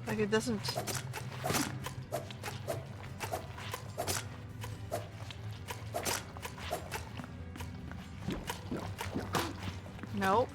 Like, it doesn't... Nope.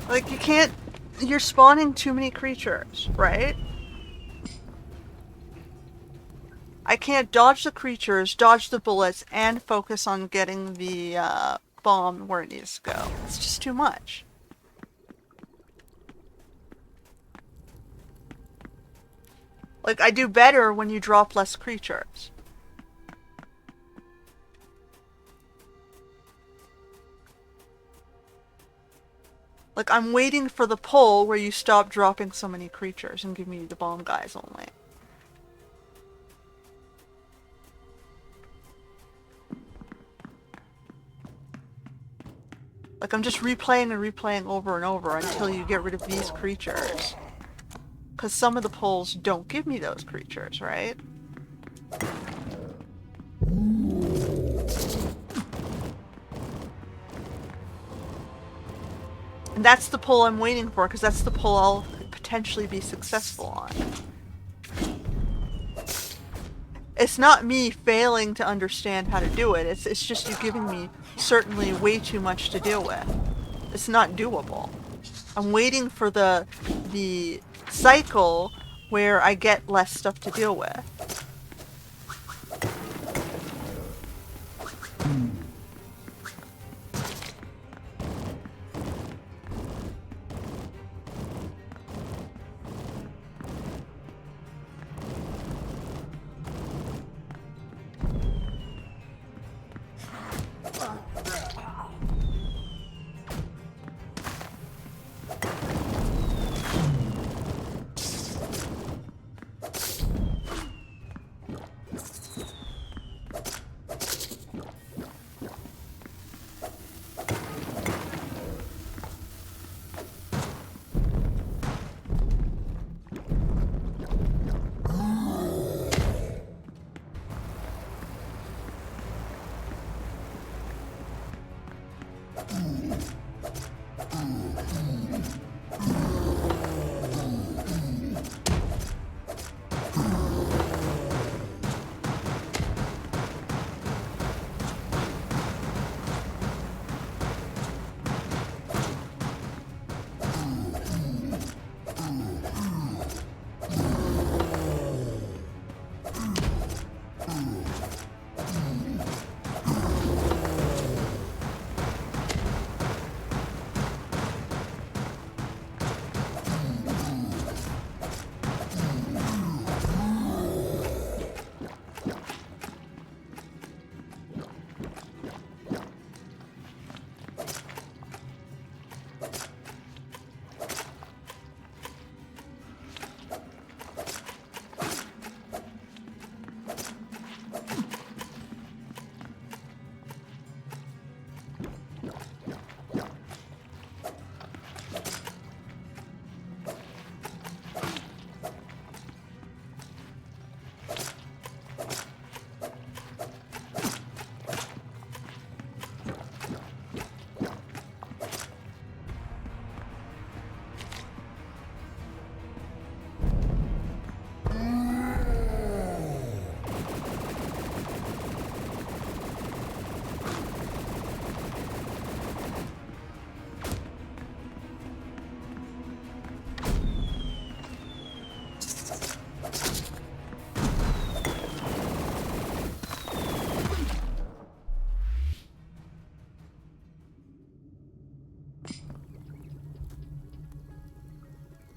Like, you can't... You're spawning too many creatures, right? I can't dodge the creatures, dodge the bullets, and focus on getting the bomb where it needs to go. It's just too much. Like, I do better when you drop less creatures. Like, I'm waiting for the pull where you stop dropping so many creatures and give me the bomb guys only. Like, I'm just replaying and replaying over and over until you get rid of these creatures. Because some of the pulls don't give me those creatures, right? And that's the pull I'm waiting for, because that's the pull I'll potentially be successful on. It's not me failing to understand how to do it, it's just you giving me certainly way too much to deal with. It's not doable. I'm waiting for the cycle where I get less stuff to deal with.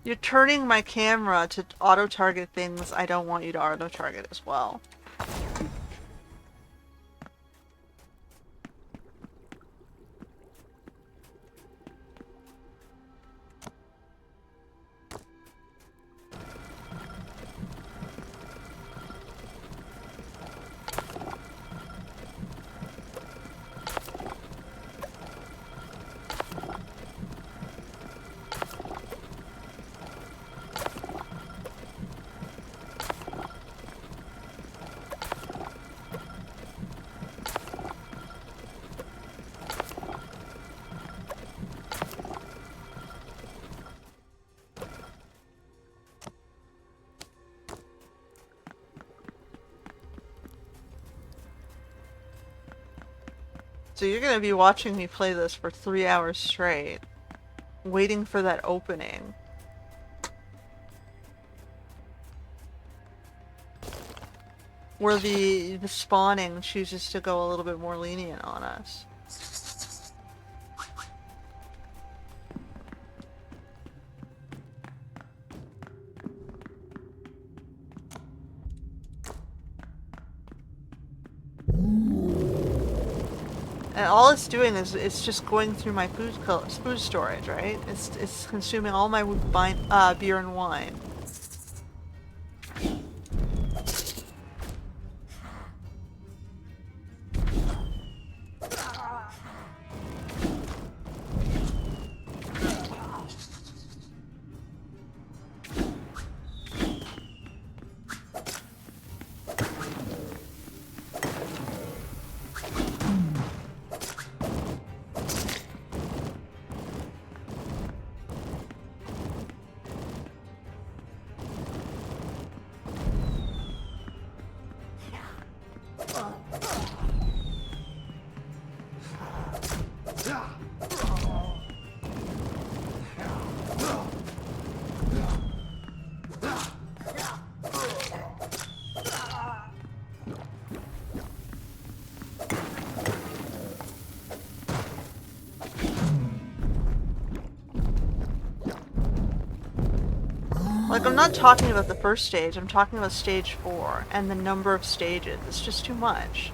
You're turning my camera to auto-target things I don't want you to auto-target as well. So you're gonna be watching me play this for 3 hours straight, waiting for that opening. Where the spawning chooses to go a little bit more lenient on us. And all it's doing is it's just going through my food storage, right? It's consuming all my beer and wine. Like, I'm not talking about the first stage, I'm talking about stage 4, and the number of stages. It's just too much.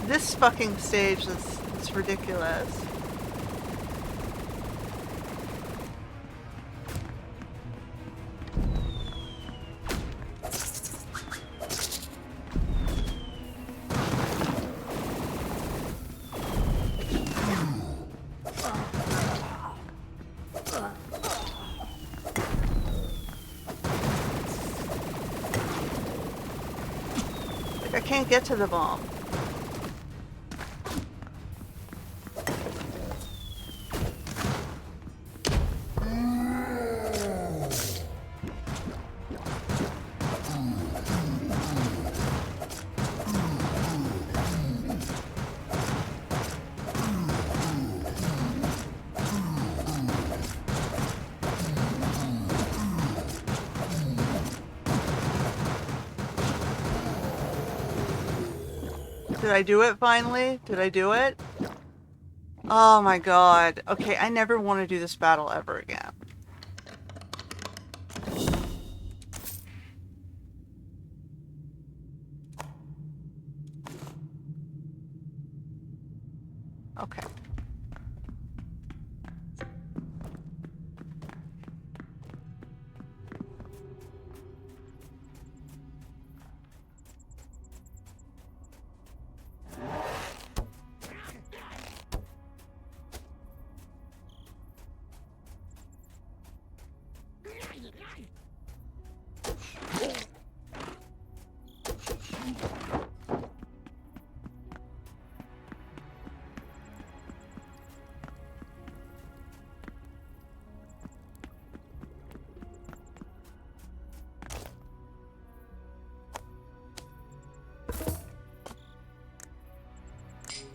This fucking stage that's ridiculous. Like, I can't get to the bomb. Did I do it finally? Did I do it? Oh my god. Okay, I never want to do this battle ever again. Okay.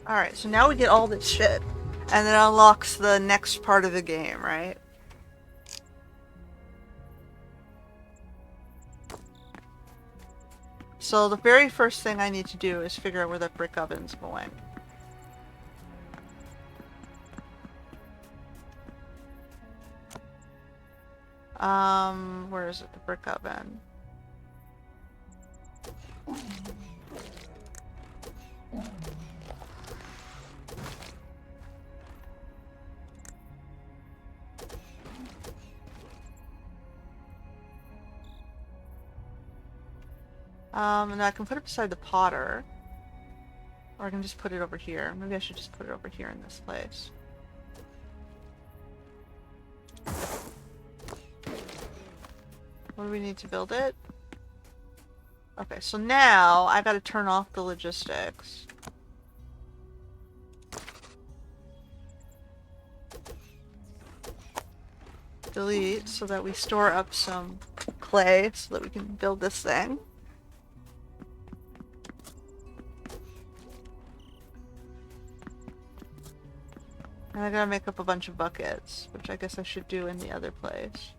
Alright, so now we get all this shit. And then it unlocks the next part of the game, right? So the very first thing I need to do is figure out where that brick oven's going. Where is it? The brick oven. And I can put it beside the potter. Or I can just put it over here. Maybe I should just put it over here in this place. What do we need to build it? Okay, so now I gotta turn off the logistics. Delete so that we store up some clay so that we can build this thing. And I gotta make up a bunch of buckets, which I guess I should do in the other place.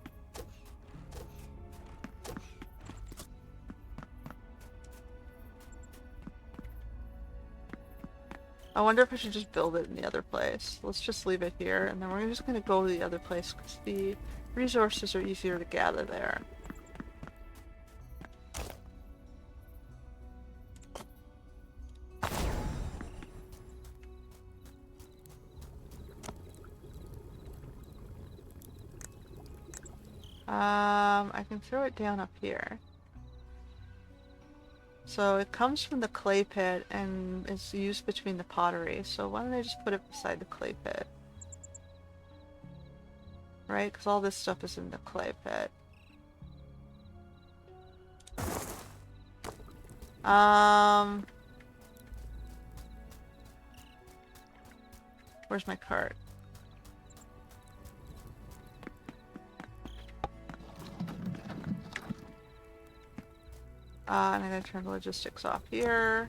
I wonder if I should just build it in the other place. Let's just leave it here, and then we're just gonna go to the other place because the resources are easier to gather there. I can throw it down up here. So it comes from the clay pit and is used between the pottery. So why don't I just put it beside the clay pit? Right? Because all this stuff is in the clay pit. Where's my cart? And I'm gonna turn the logistics off here.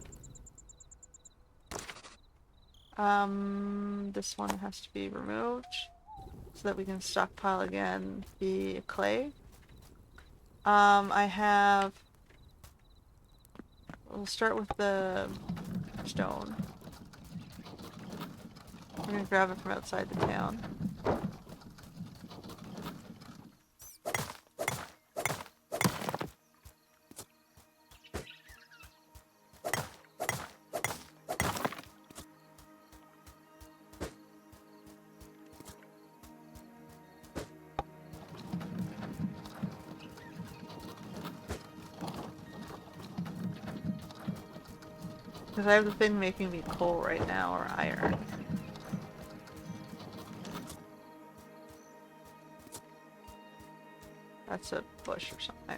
This one has to be removed so that we can stockpile again the clay. I have... We'll start with the stone. I'm gonna grab it from outside the town. Because I have the thing making me coal right now, or iron. That's a bush or something.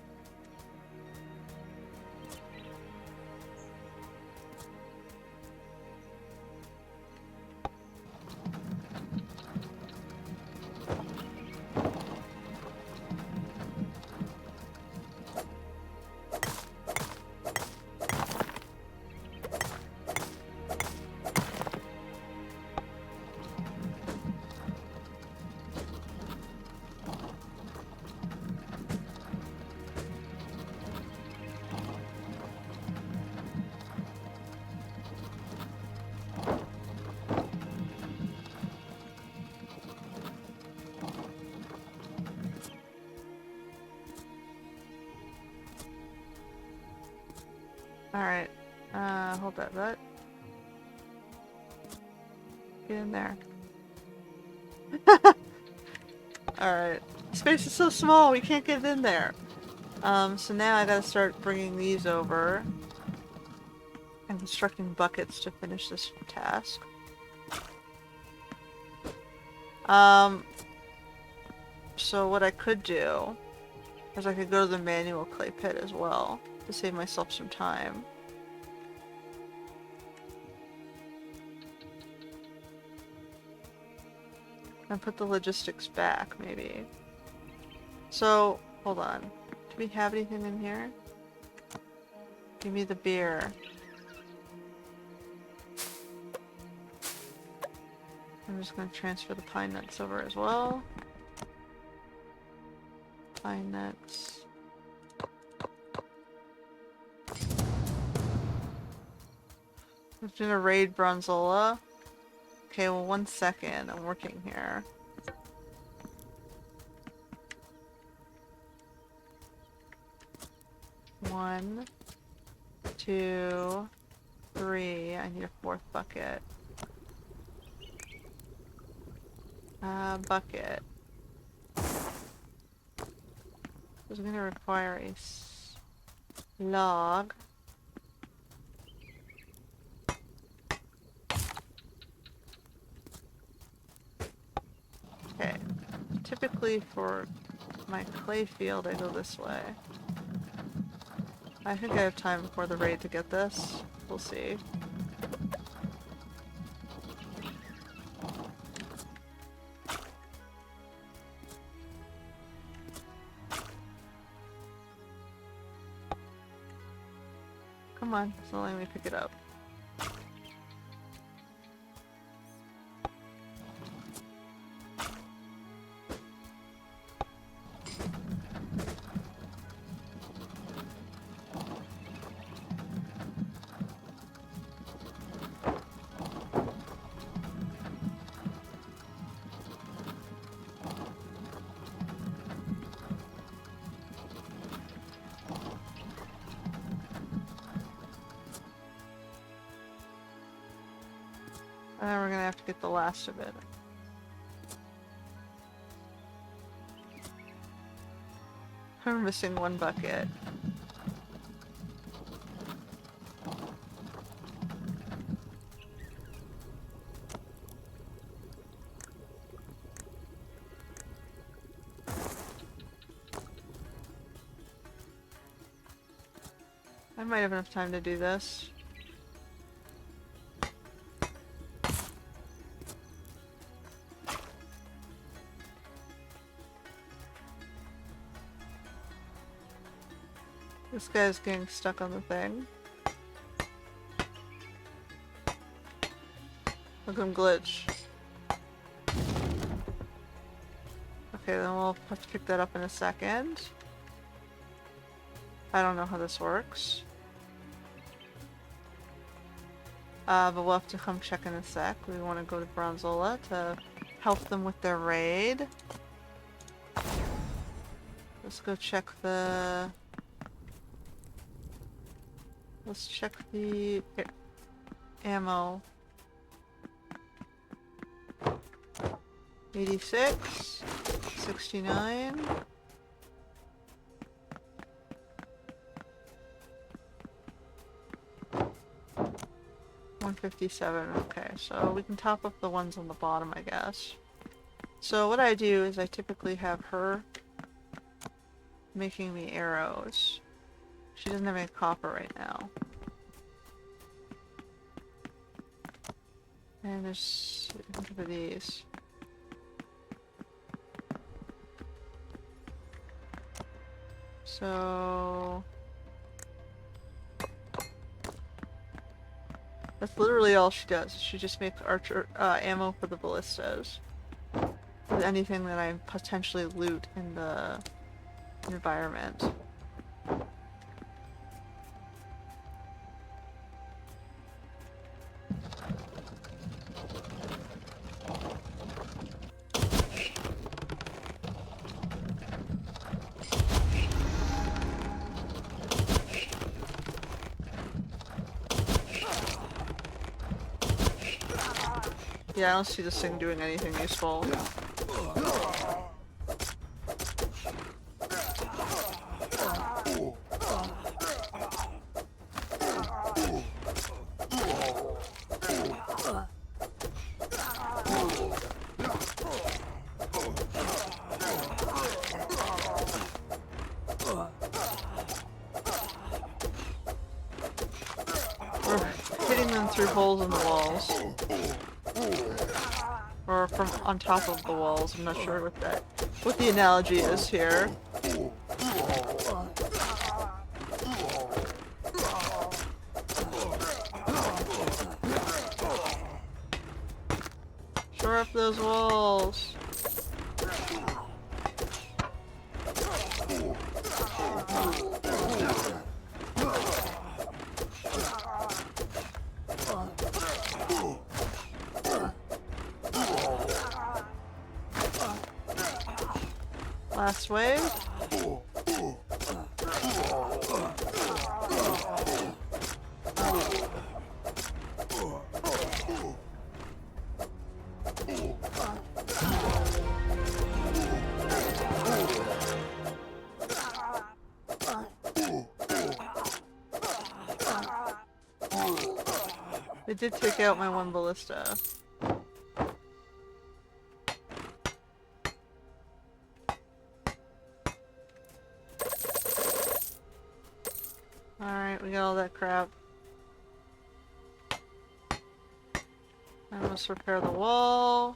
Alright. Hold that. Get in there. Alright. Space is so small, we can't get in there. So now I gotta start bringing these over. And constructing buckets to finish this task. So what I could do is I could go to the manual clay pit as well to save myself some time. And put the logistics back, maybe. So, hold on. Do we have anything in here? Give me the beer. I'm just going to transfer the pine nuts over as well. Pine nuts. I'm gonna raid Bronzola. Okay, well, 1 second. I'm working here. One, 2, 3. I need a 4th bucket. Bucket. This is going to require a log. Okay. Typically for my clay field, I go this way. I think I have time before the raid to get this. We'll see. Come on, it's not letting me pick it up. And then we're gonna have to get the last of it. I'm missing 1 bucket. I might have enough time to do this. This guy's getting stuck on the thing. Look at him glitch. Okay, then we'll have to pick that up in a second. I don't know how this works. But we'll have to come check in a sec. We want to go to Bronzola to help them with their raid. Let's go check the... Let's check the ammo. 86, 69. 157. Okay, so we can top up the ones on the bottom, I guess. So what I do is I typically have her making me arrows. She doesn't have any copper right now. And there's a bunch of these. So that's literally all she does. She just makes archer ammo for the ballistas. With anything that I potentially loot in the environment. Yeah, I don't see this thing doing anything useful. We're hitting them through holes in the walls. Or from on top of the walls. I'm not sure what the analogy is here. Shore up those walls. Last wave. It did take out my one ballista. Alright, we got all that crap. Now let's repair the wall.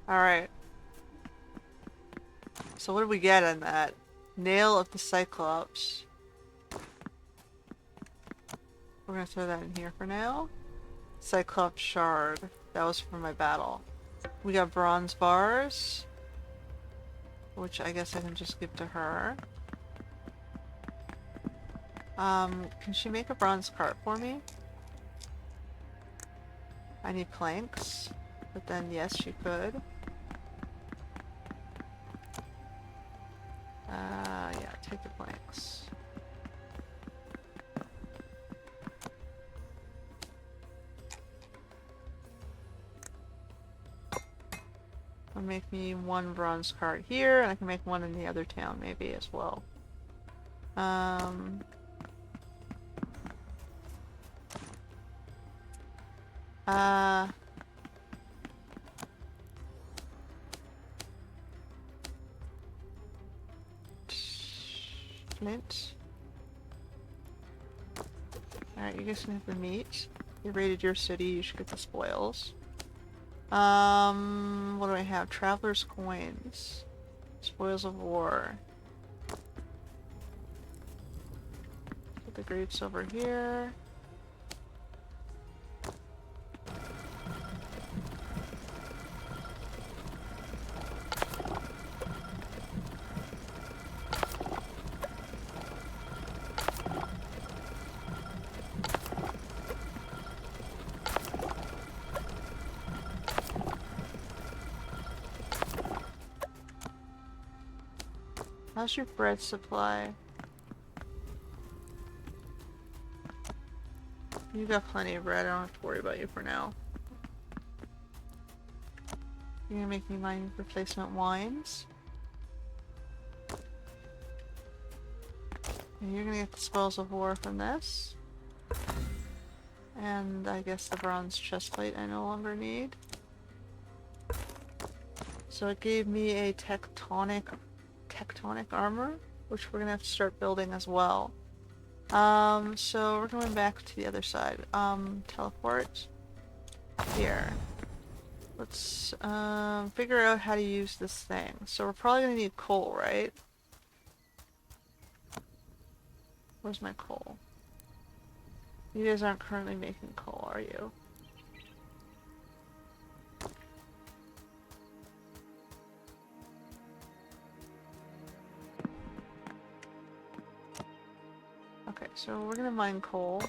Alright. So what did we get on that? Nail of the Cyclops. We're gonna throw that in here for now. Cyclops shard. That was for my battle. We got bronze bars, which I guess I can just give to her. Can she make a bronze cart for me? I need planks, but then yes, she could. Yeah, take the planks. I'll make me one bronze cart here, and I can make one in the other town maybe as well. Flint. Alright, you guys can have the meat. You raided your city, you should get the spoils. What do I have? Traveler's coins. Spoils of war. Put the grapes over here. How's your bread supply? You got plenty of bread, I don't have to worry about you for now. You're gonna make me mine replacement wines. And you're gonna get the spoils of war from this. And I guess the bronze chestplate I no longer need. So it gave me a tectonic armor, which we're gonna have to start building as well. So we're going back to the other side. Teleport here. Let's figure out how to use this thing. So we're probably gonna need coal, right? Where's my coal? You guys aren't currently making coal, are you? Okay, so we're gonna mine coal.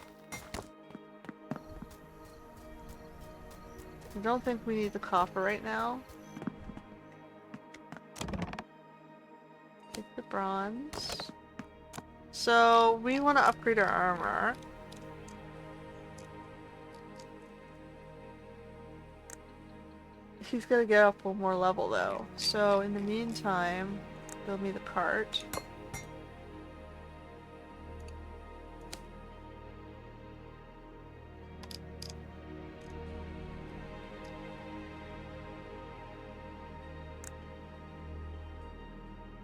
I don't think we need the copper right now. Take the bronze. So we want to upgrade our armor. he's gonna get up one more level though. So in the meantime, build me the cart.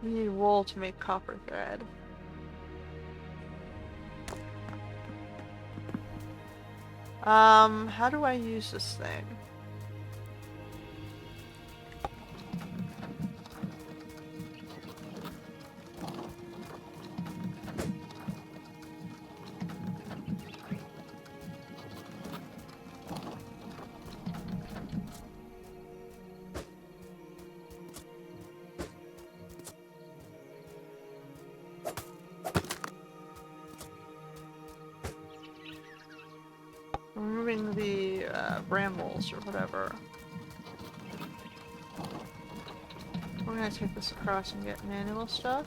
We need wool to make copper thread. How do I use this thing? Removing the brambles or whatever. We're gonna take this across and get manual stuff.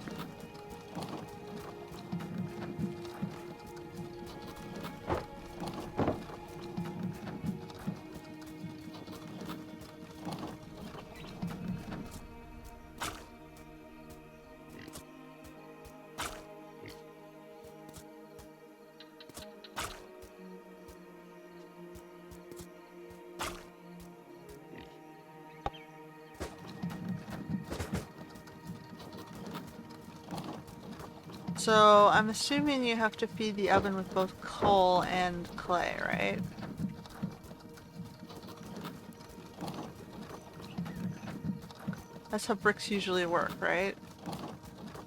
So I'm assuming you have to feed the oven with both coal and clay, right? That's how bricks usually work, right?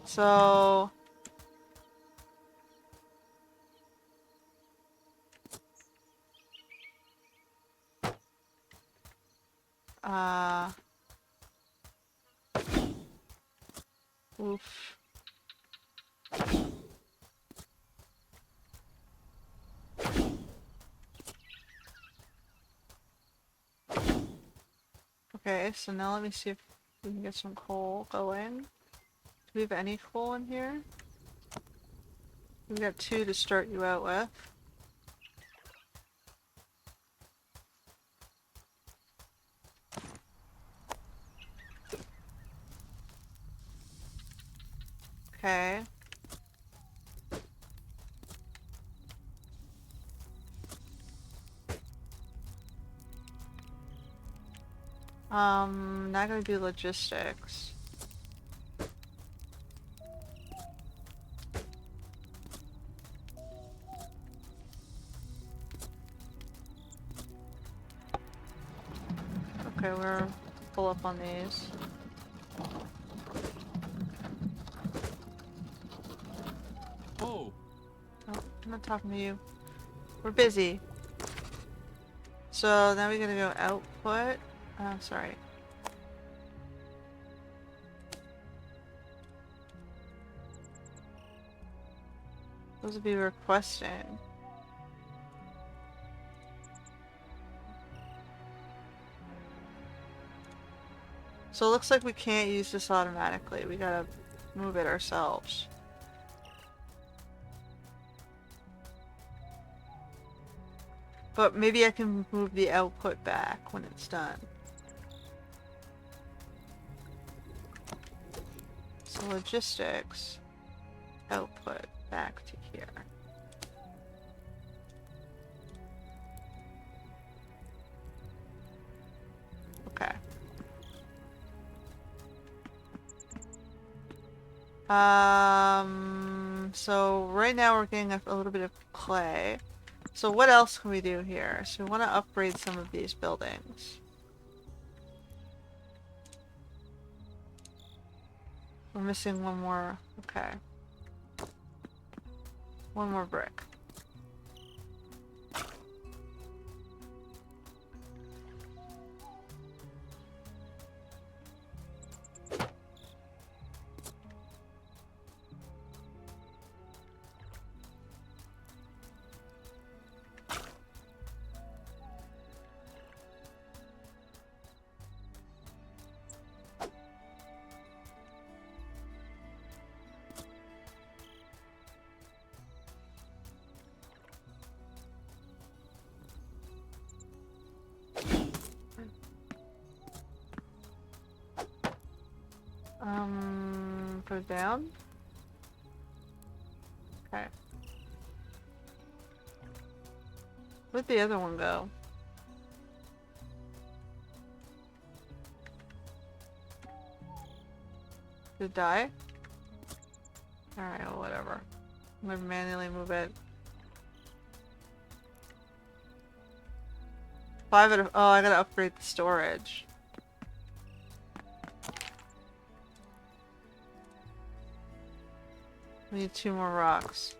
So... Oof. Okay, so now let me see if we can get some coal going. Do we have any coal in here? We've got 2 to start you out with. Okay. Not gonna do logistics. Okay, we're full up on these. Oh. Oh, I'm not talking to you. We're busy. So now we're gonna go output. Sorry. Those would be requesting. So it looks like we can't use this automatically. We gotta move it ourselves. But maybe I can move the output back when it's done. So logistics, output, back to here. Okay. So right now we're getting a little bit of clay. So what else can we do here? So we want to upgrade some of these buildings. We're missing one more. Okay. One more brick. Go down. Okay. Where'd the other one go? Did it die? Alright, well, whatever. I'm gonna manually move it. 5 out of... Oh, I gotta upgrade the storage. We need 2 more rocks.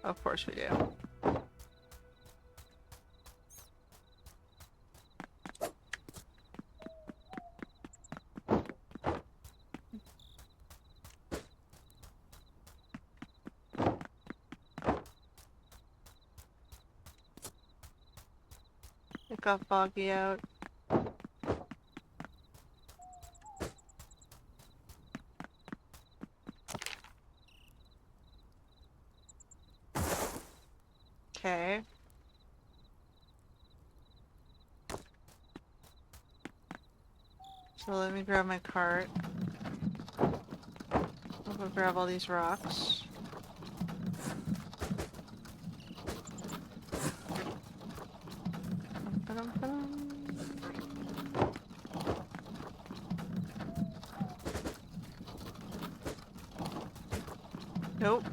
Of course we do. It got foggy out. Okay. So let me grab my cart. I'll go grab all these rocks. Nope.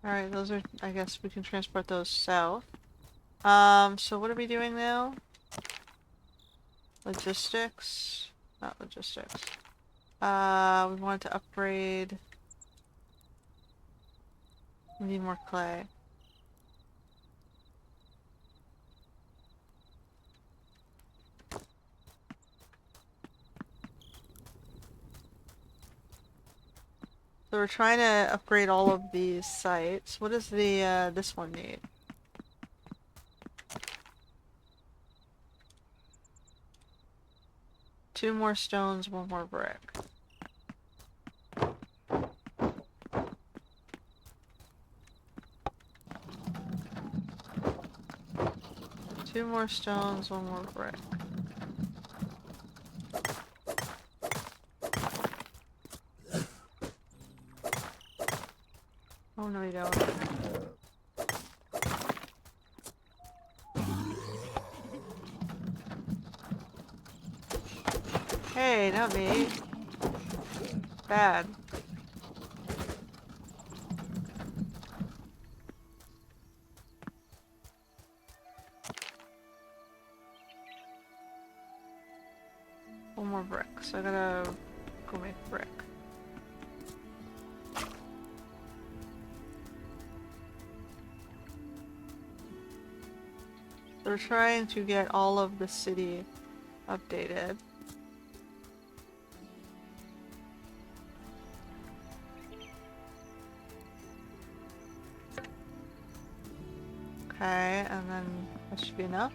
Alright, those are, I guess we can transport those south. So what are we doing now? Logistics? Not logistics. We want to upgrade... We need more clay. So we're trying to upgrade all of these sites. What does the, this one need? Two more stones, 1 more brick. Two more stones, 1 more brick. Oh no, you don't. Hey, not me. Bad. One more brick, so I gotta go make brick. So we're trying to get all of the city updated. Okay, and then that should be enough.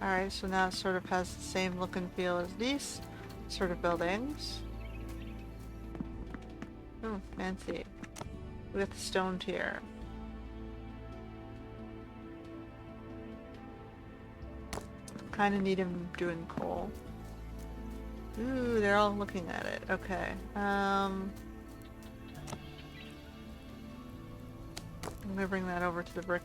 Alright, so now it sort of has the same look and feel as these sort of buildings. Oh, fancy. We got the stone tier. Kinda need him doing coal. Ooh, they're all looking at it. Okay. I'm gonna bring that over to the brick.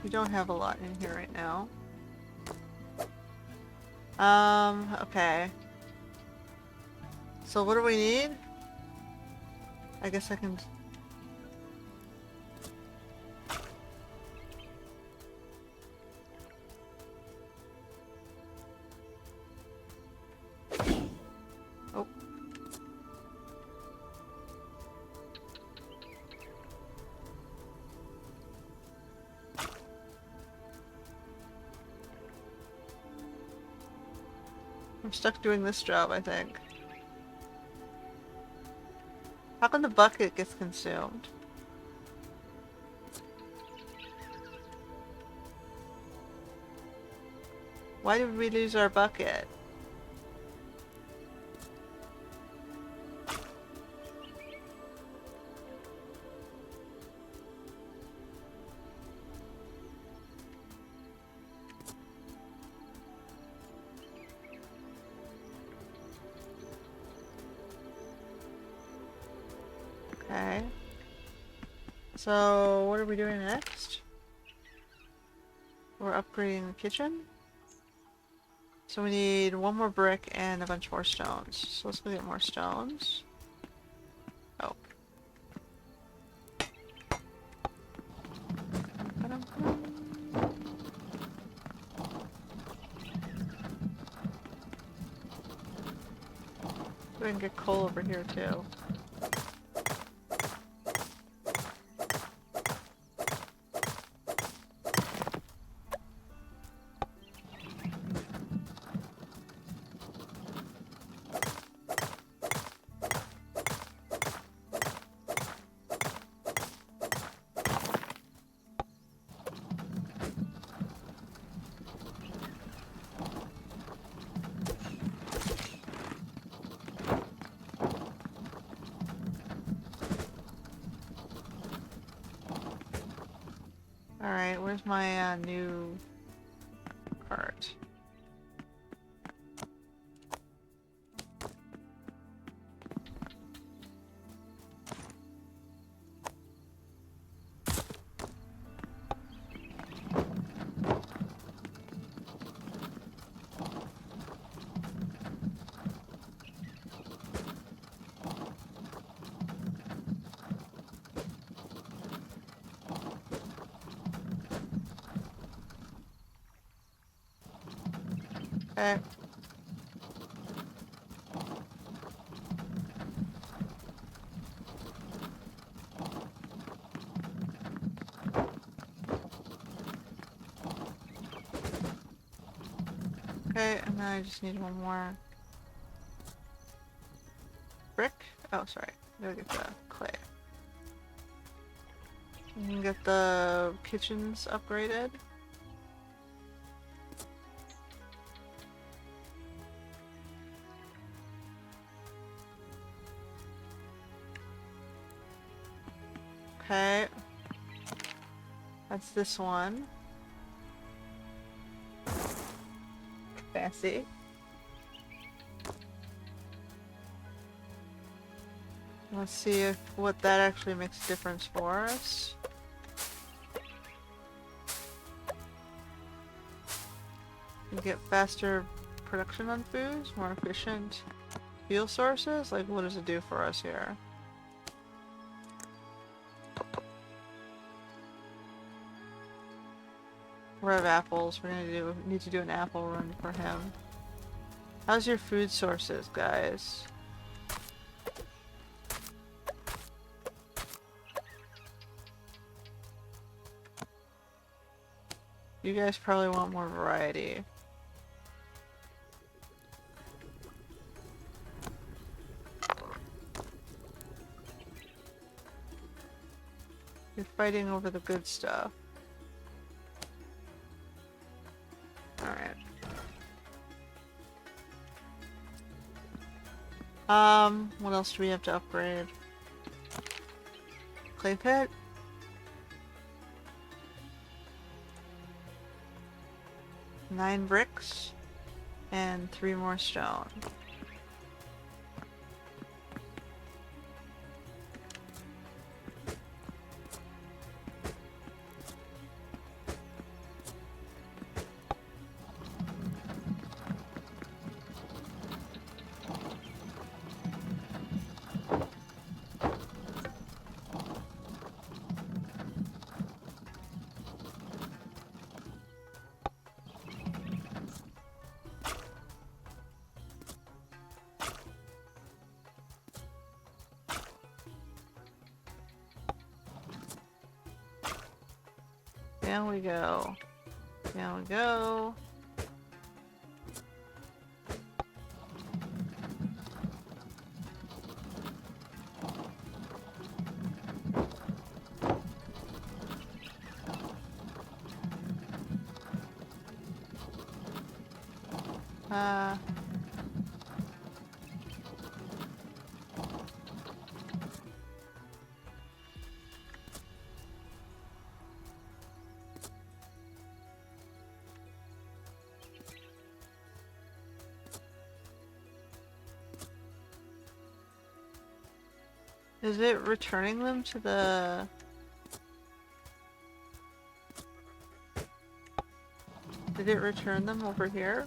We don't have a lot in here right now. Okay. So what do we need? I guess I can... I'm stuck doing this job, I think. How come the bucket gets consumed? Why did we lose our bucket? Okay. So, what are we doing next? We're upgrading the kitchen. So we need one more brick and a bunch more stones. So let's go get more stones. Oh. We can get coal over here too. Alright, where's my new cart? Okay. Okay, and then I just need one more brick. Oh, sorry. Gotta get the clay. We can get the kitchens upgraded. Okay. That's this one. Fancy. Let's see if what that actually makes a difference for us. You get faster production on foods, more efficient fuel sources? Like, what does it do for us here? We're out of apples. We're gonna need to do an apple run for him. How's your food sources, guys? You guys probably want more variety. You're fighting over the good stuff. Alright. What else do we have to upgrade? Clay pit? Nine bricks and 3 more stone. Down we go. Down we go. Uh, is it returning them to the... Did it return them over here?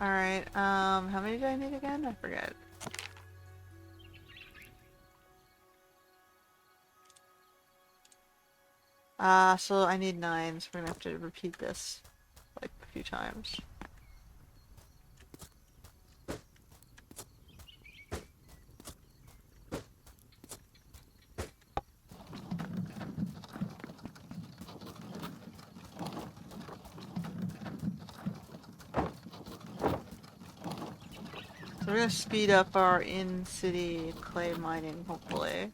Alright, how many do I need again? I forget. So I need 9, so we're gonna have to repeat this like a few times. So we're gonna speed up our in-city clay mining, hopefully.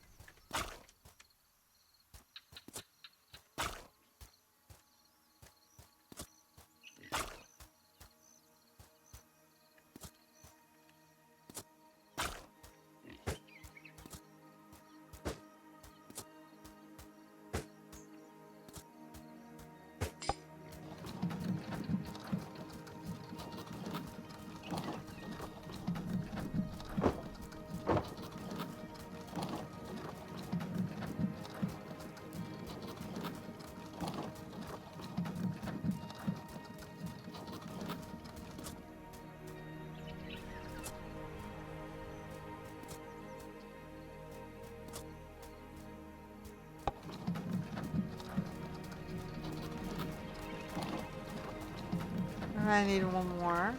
And I need one more.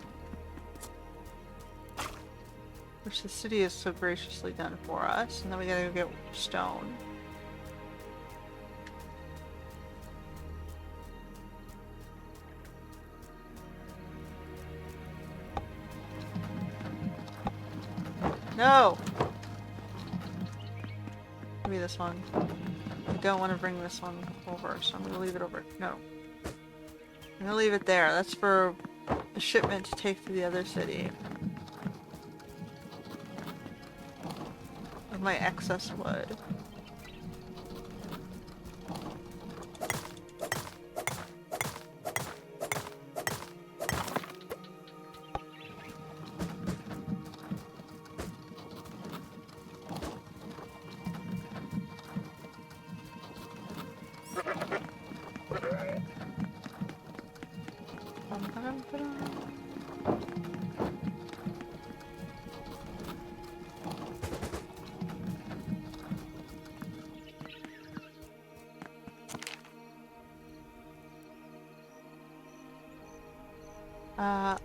Which the city has so graciously done for us. And then we gotta go get stone. No! Give me this one. I don't want to bring this one over, so I'm gonna leave it over. No. I'm gonna leave it there. That's for a shipment to take to the other city. Of my excess wood.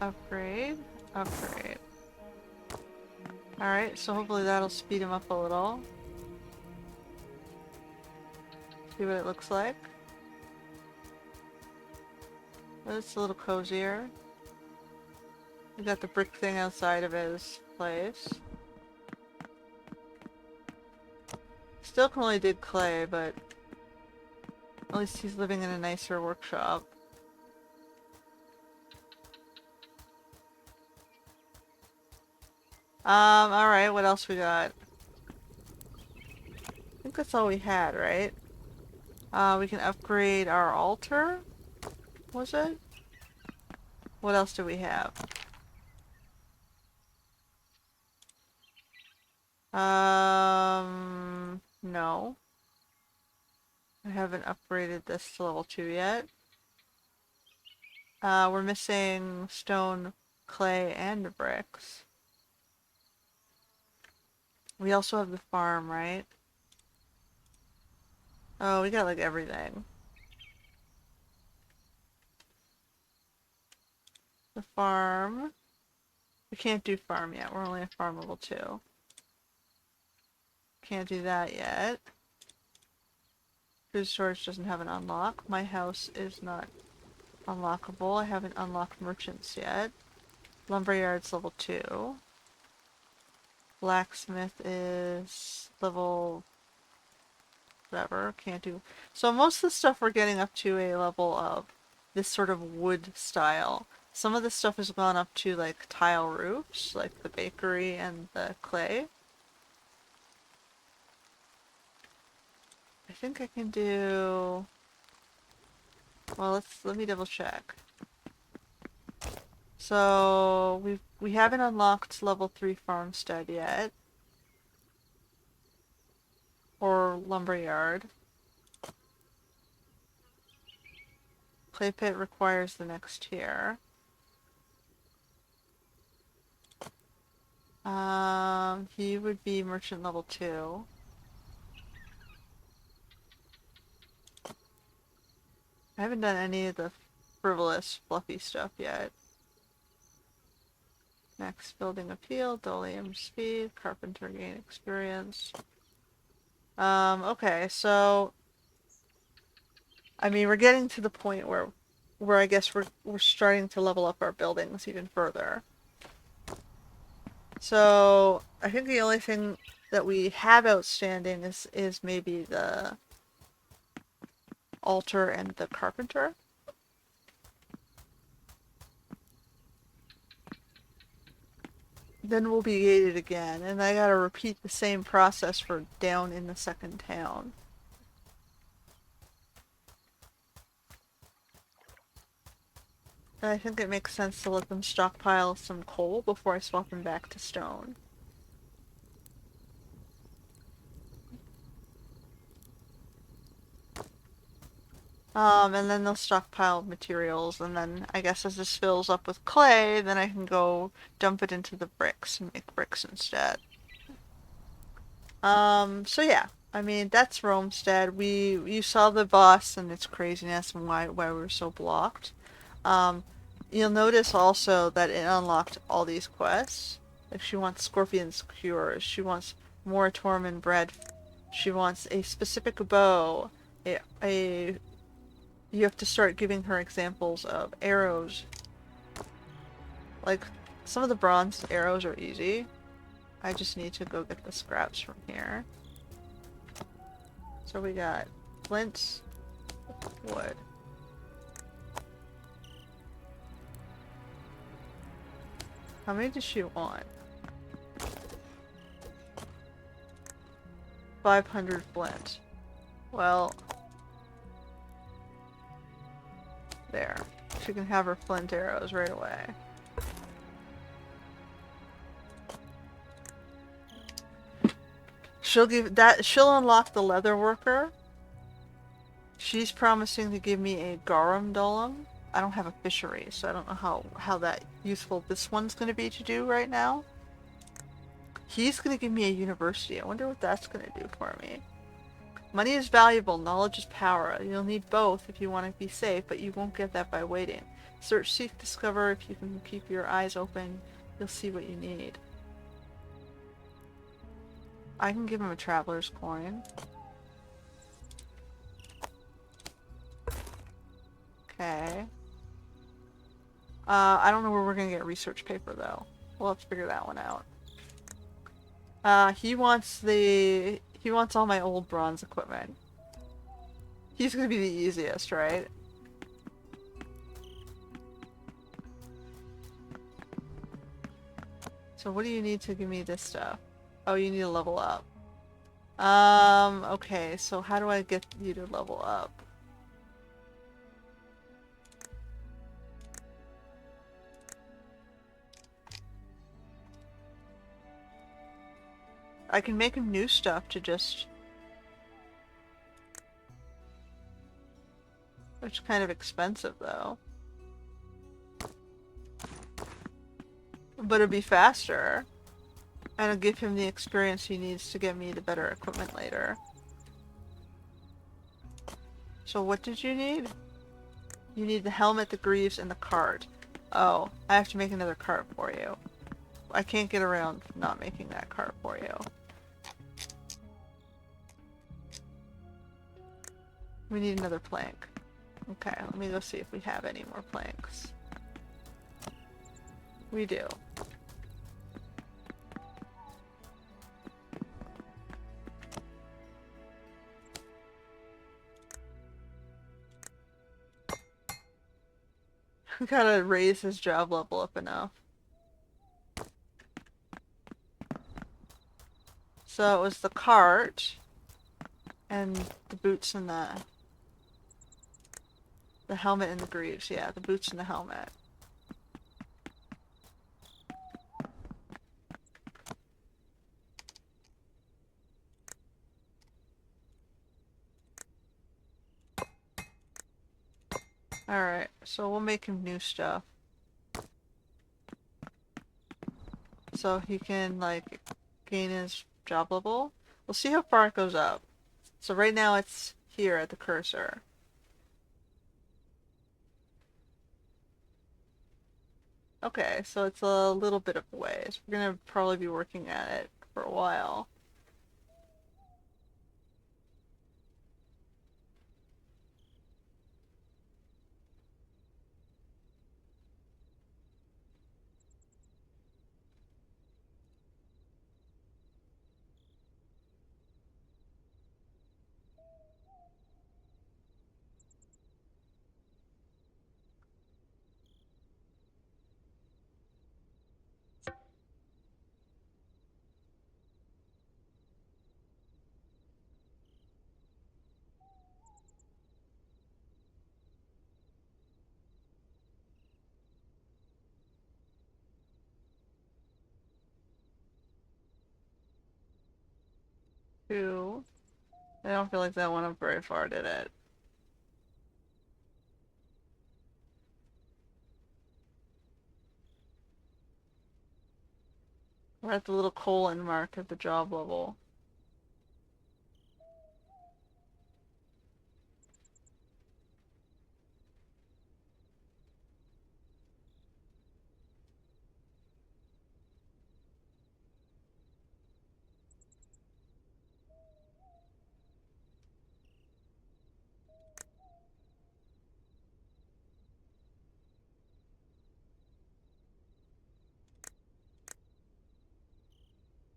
Upgrade. Upgrade. Alright, so hopefully that'll speed him up a little. See what it looks like. It's a little cozier. We got the brick thing outside of his place. Still can only dig clay, but at least he's living in a nicer workshop. Alright, what else we got? I think that's all we had, right? We can upgrade our altar? Was it? What else do we have? No. I haven't upgraded this to level 2 yet. We're missing stone, clay, and bricks. We also have the farm, right? Oh, we got like everything. The farm. We can't do farm yet. We're only at farm level 2. Can't do that yet. Food storage doesn't have an unlock. My house is not unlockable. I haven't unlocked merchants yet. Lumberyard's level 2. Blacksmith is level whatever, can't do. So most of the stuff we're getting up to a level of this sort of wood style. Some of the stuff has gone up to like tile roofs, like the bakery and the clay. I think I can do, well, let me double check. So we haven't unlocked level 3 farmstead yet. Or lumberyard. Clay pit requires the next tier. He would be merchant level 2. I haven't done any of the frivolous, fluffy stuff yet. Next, building appeal, Dolium speed, carpenter gain experience. Okay, so I mean we're getting to the point where I guess we're starting to level up our buildings even further. So I think the only thing that we have outstanding is maybe the altar and the carpenter. Then we'll be gated again, and I gotta repeat the same process for down in the second town. And I think it makes sense to let them stockpile some coal before I swap them back to stone. And then they'll stockpile materials, and then I guess as this fills up with clay, then I can go dump it into the bricks and make bricks instead. So yeah, I mean, that's Romestead. You saw the boss and its craziness and why we were so blocked. Um, you'll notice also that it unlocked all these quests. Like she wants Scorpion's Cures, she wants Moratorium and Bread, she wants a specific bow, a you have to start giving her examples of arrows. Like, some of the bronze arrows are easy. I just need to go get the scraps from here. So we got flint, wood. How many does she want? 500 flint. Well, there. She can have her flint arrows right away. She'll unlock the leather worker. She's promising to give me a garum dolem. I don't have a fishery, so I don't know how that useful this one's going to be to do right now. He's going to give me a university. I wonder what that's going to do for me. Money is valuable, knowledge is power. You'll need both if you want to be safe, but you won't get that by waiting. Search, seek, discover. If you can keep your eyes open, you'll see what you need. I can give him a traveler's coin. Okay. I don't know where we're gonna get research paper though. We'll have to figure that one out. He wants all my old bronze equipment. He's gonna be the easiest, right? So what do you need to give me this stuff? Oh, you need to level up. Okay, so how do I get you to level up? I can make him new stuff to just... Which is kind of expensive, though. But it'll be faster. And it'll give him the experience he needs to get me the better equipment later. So what did you need? You need the helmet, the greaves, and the cart. Oh, I have to make another cart for you. I can't get around not making that cart for you. We need another plank. Okay, let me go see if we have any more planks. We do. We gotta raise his job level up enough. So it was the cart and the boots and the helmet and the greaves. Yeah, the boots and the helmet. Alright, so we'll make him new stuff. So he can, like, gain his job level. We'll see how far it goes up. So right now it's here at the cursor. Okay, so it's a little bit of a ways. We're gonna probably be working at it for a while. Two. I don't feel like that went up very far, did it? We're at the little colon mark at the job level.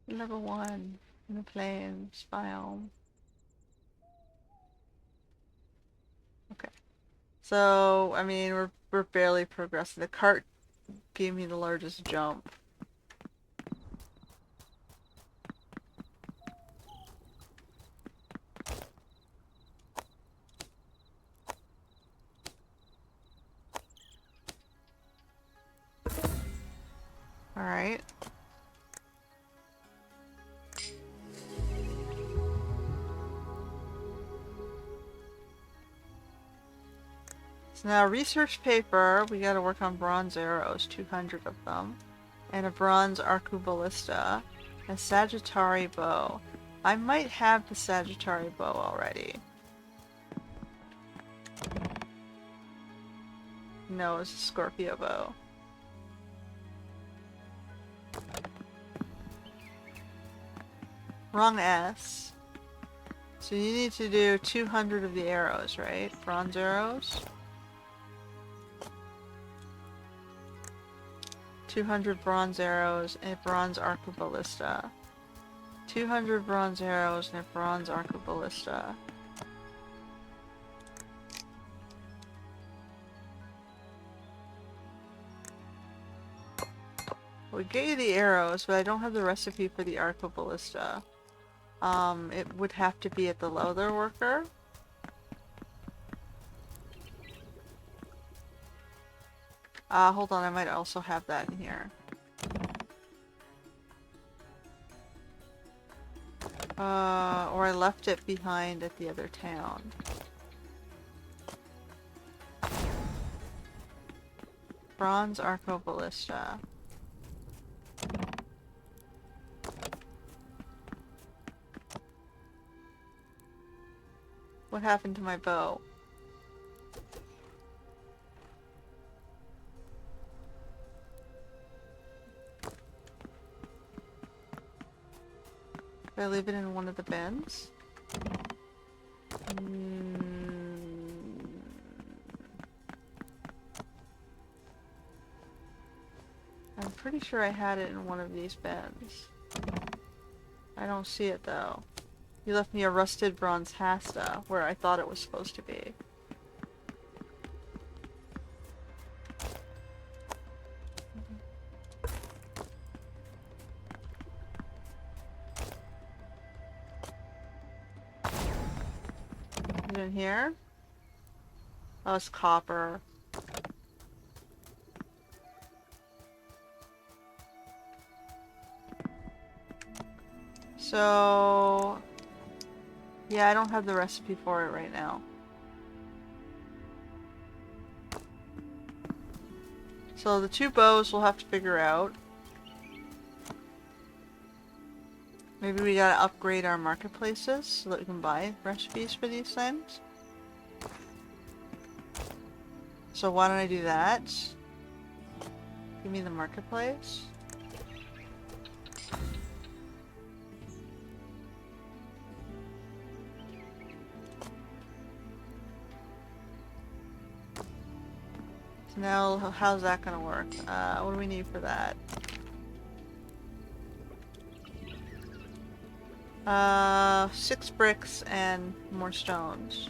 Level 1 in the plains biome. Okay. So, I mean, we're barely progressing. The cart gave me the largest jump. Alright. So now research paper, we gotta work on bronze arrows, 200 of them. And a bronze arcuballista. A Sagittari bow. I might have the Sagittari bow already. No, it's a Scorpio bow. Wrong S. So you need to do 200 of the arrows, right? Bronze arrows. 200 bronze arrows and a bronze arcuballista. 200 bronze arrows and a bronze arcuballista. We get you the arrows, but I don't have the recipe for the arcuballista. It would have to be at the leather worker. Hold on, I might also have that in here. Or I left it behind at the other town. Bronze arcuballista. What happened to my bow? Did I leave it in one of the bins? I'm pretty sure I had it in one of these bins. I don't see it though. You left me a rusted bronze hasta where I thought it was supposed to be. Put it in here. Oh, it's copper. So... yeah, I don't have the recipe for it right now. So the 2 bows we'll have to figure out. Maybe we gotta upgrade our marketplaces so that we can buy recipes for these things. So why don't I do that? Give me the marketplace. So now, how's that gonna work? What do we need for that? 6 bricks and more stones.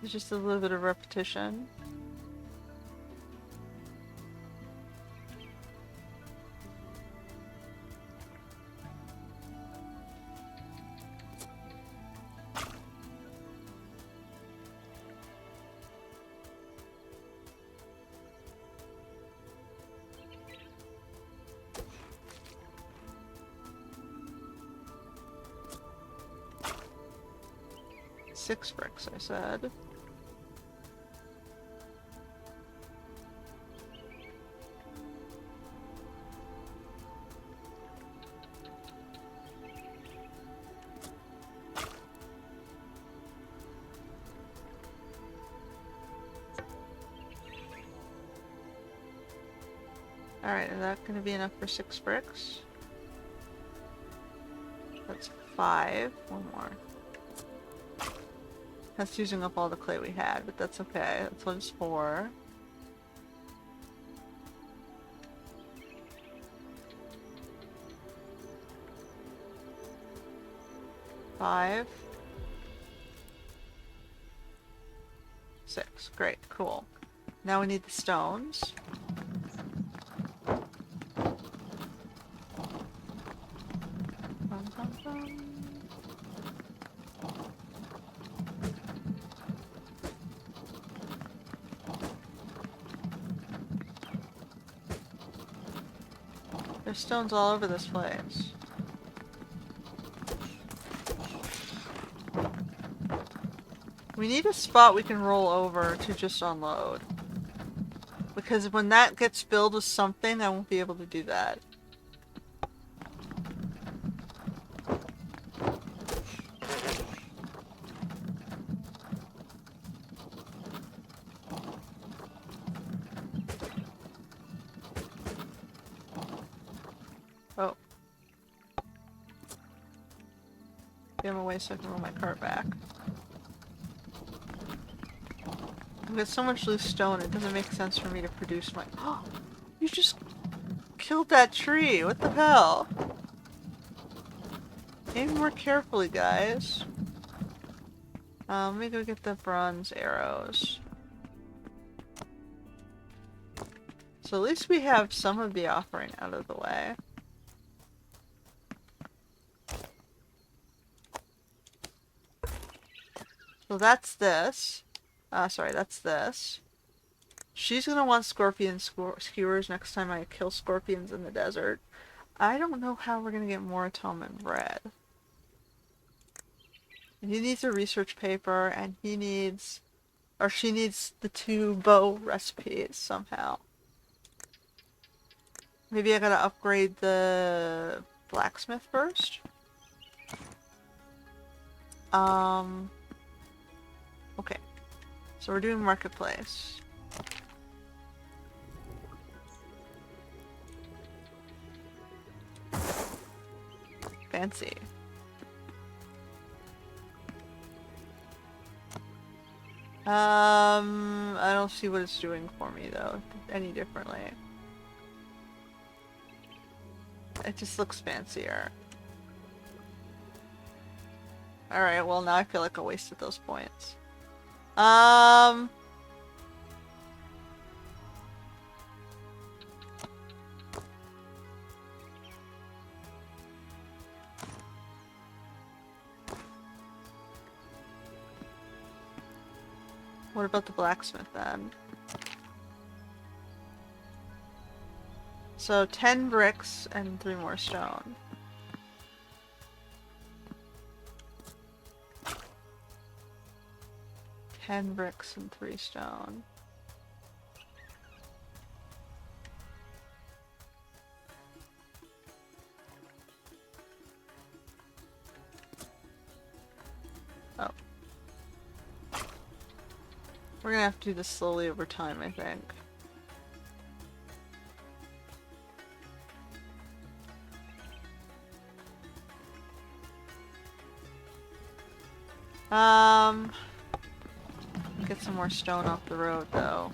It's just a little bit of repetition. Six bricks, I said. Alright, is that gonna be enough for 6 bricks? That's 5. One more. That's using up all the clay we had, but that's okay. That's what it's for. Five. 6. Great, cool. Now we need the stones. Bum, bum, bum. There's stones all over this place. We need a spot we can roll over to just unload. Because when that gets filled with something, I won't be able to do that. Oh. Get him away so I can roll my cart back. I've got so much loose stone, it doesn't make sense for me to produce my- Oh! You just killed that tree! What the hell? Aim more carefully, guys. Let me go get the bronze arrows. So at least we have some of the offering out of the way. So that's this. Sorry, that's this. She's gonna want scorpion skewers next time I kill scorpions in the desert. I don't know how we're gonna get more atonement bread. He needs a research paper, and he needs... or she needs the 2 bow recipes somehow. Maybe I gotta upgrade the blacksmith first? Okay. So we're doing marketplace. Fancy. I don't see what it's doing for me though, any differently. It just looks fancier. Alright, well now I feel like I wasted those points. What about the blacksmith then? So 10 bricks and 3 more stone. Ten bricks and 3 stone. Oh. We're gonna have to do this slowly over time, I think. Get some more stone off the road, though.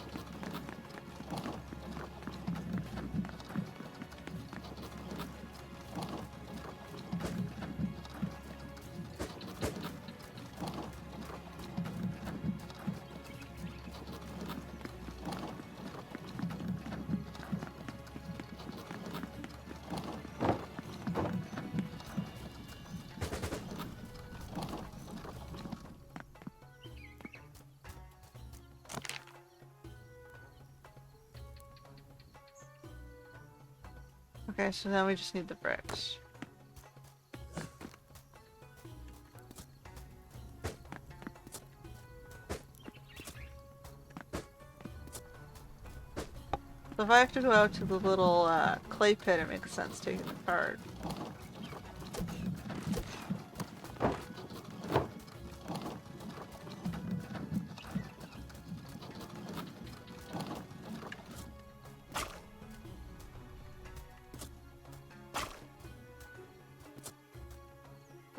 Okay, so now we just need the bricks. So if I have to go out to the little clay pit, it makes sense taking the cart.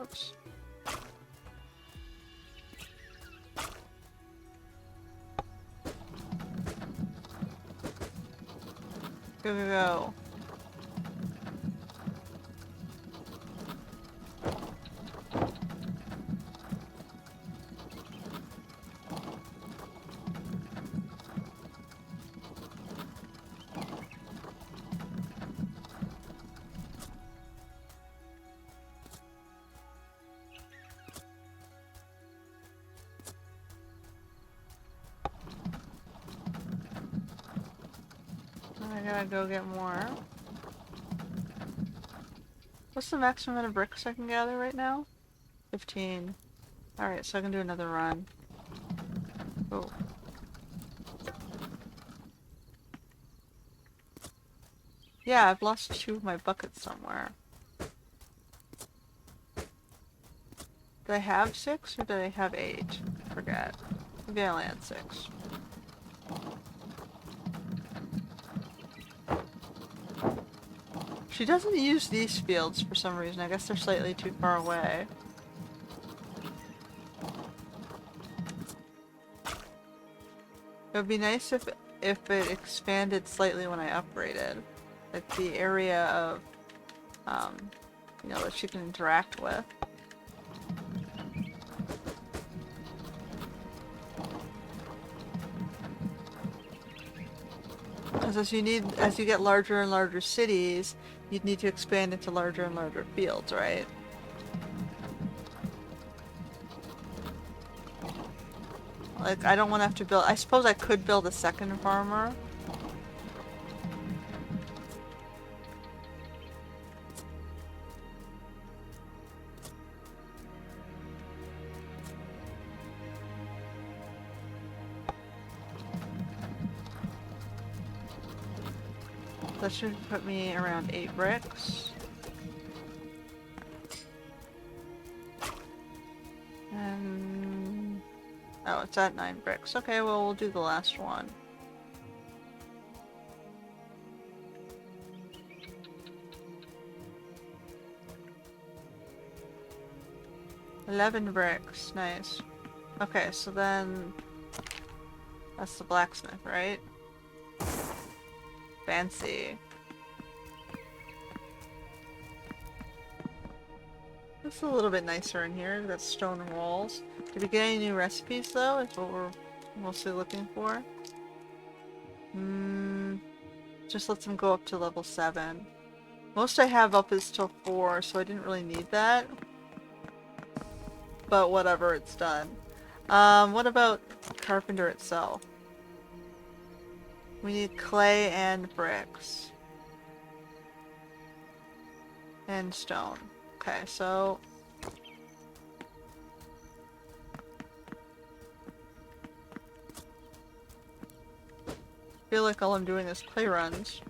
Oops. Go, go, go. I gotta go get more. What's the maximum amount of bricks I can gather right now? 15. Alright, so I can do another run. Oh. Yeah, I've lost 2 of my buckets somewhere. Do I have 6 or do I have 8? I forget. Maybe I only had 6. She doesn't use these fields for some reason. I guess they're slightly too far away. It would be nice if it expanded slightly when I upgraded. Like the area of, you know, that she can interact with. Because as you get larger and larger cities, you'd need to expand into larger and larger fields, right? Like, I don't want to have to build... I suppose I could build a second farmer. That should put me around 8 bricks. And... oh, it's at 9 bricks. Okay, well, we'll do the last one. $11 bricks. Nice. Okay, so then... that's the blacksmith, right? Fancy. It's a little bit nicer in here. We've got stone walls. Did we get any new recipes though? Is what we're mostly looking for. Just lets them go up to level 7. Most I have up is till 4, so I didn't really need that. But whatever, it's done. What about carpenter itself? We need clay and bricks. And stone. Okay, so... I feel like all I'm doing is clay runs.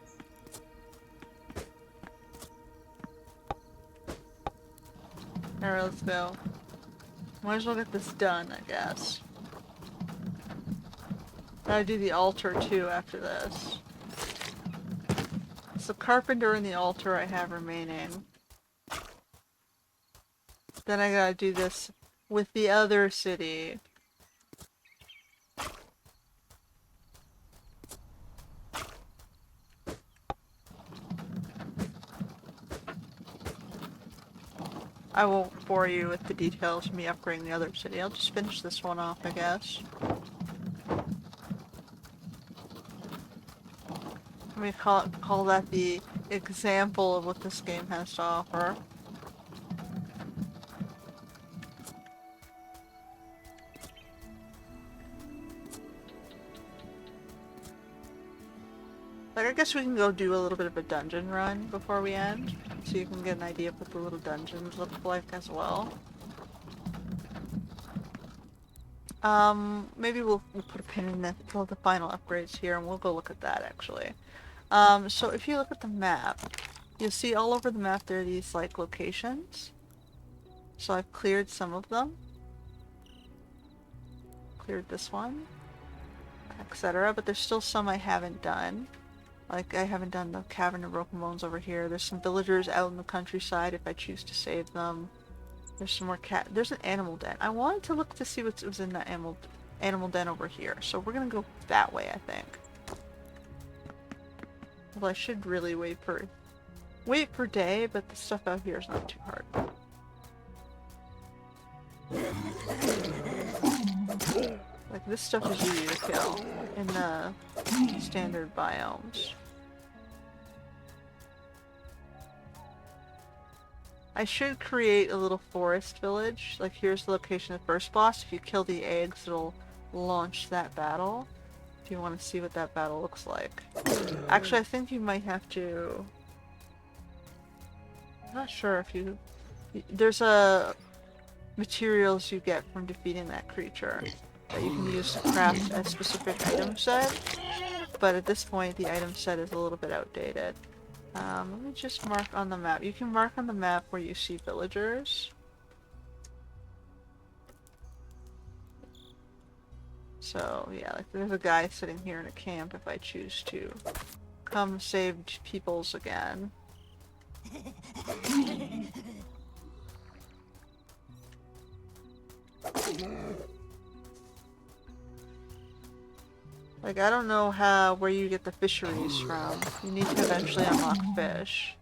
Alright, let's go. Might as well get this done, I guess. Gotta do the altar too after this. So carpenter and the altar I have remaining. Then I gotta do this with the other city. I won't bore you with the details of me upgrading the other city. I'll just finish this one off, I guess. Let me call that the example of what this game has to offer. Like, I guess we can go do a little bit of a dungeon run before we end, so you can get an idea of what the little dungeons look like as well. Maybe we'll put a pin in the final upgrades here, and we'll go look at that, actually. So if you look at the map, you'll see all over the map there are these, like, locations. So I've cleared some of them. Cleared this one, etc. But there's still some I haven't done. Like, I haven't done the Cavern of Broken Bones over here. There's some villagers out in the countryside if I choose to save them. There's some more there's an animal den. I wanted to look to see what was in that animal den over here. So we're gonna go that way, I think. Well, I should really wait per day, but the stuff out here is not too hard. Like, this stuff is easy to kill in the standard biomes. I should create a little forest village. Like, here's the location of the first boss. If you kill the eggs, it'll launch that battle. If you want to see what that battle looks like. Actually, I think you might have to... I'm not sure if you... There's materials you get from defeating that creature that you can use to craft a specific item set. But at this point, the item set is a little bit outdated. Let me just mark on the map. You can mark on the map where you see villagers. So, yeah, like there's a guy sitting here in a camp if I choose to come save peoples again. Like, I don't know where you get the fisheries from. You need to eventually unlock fish.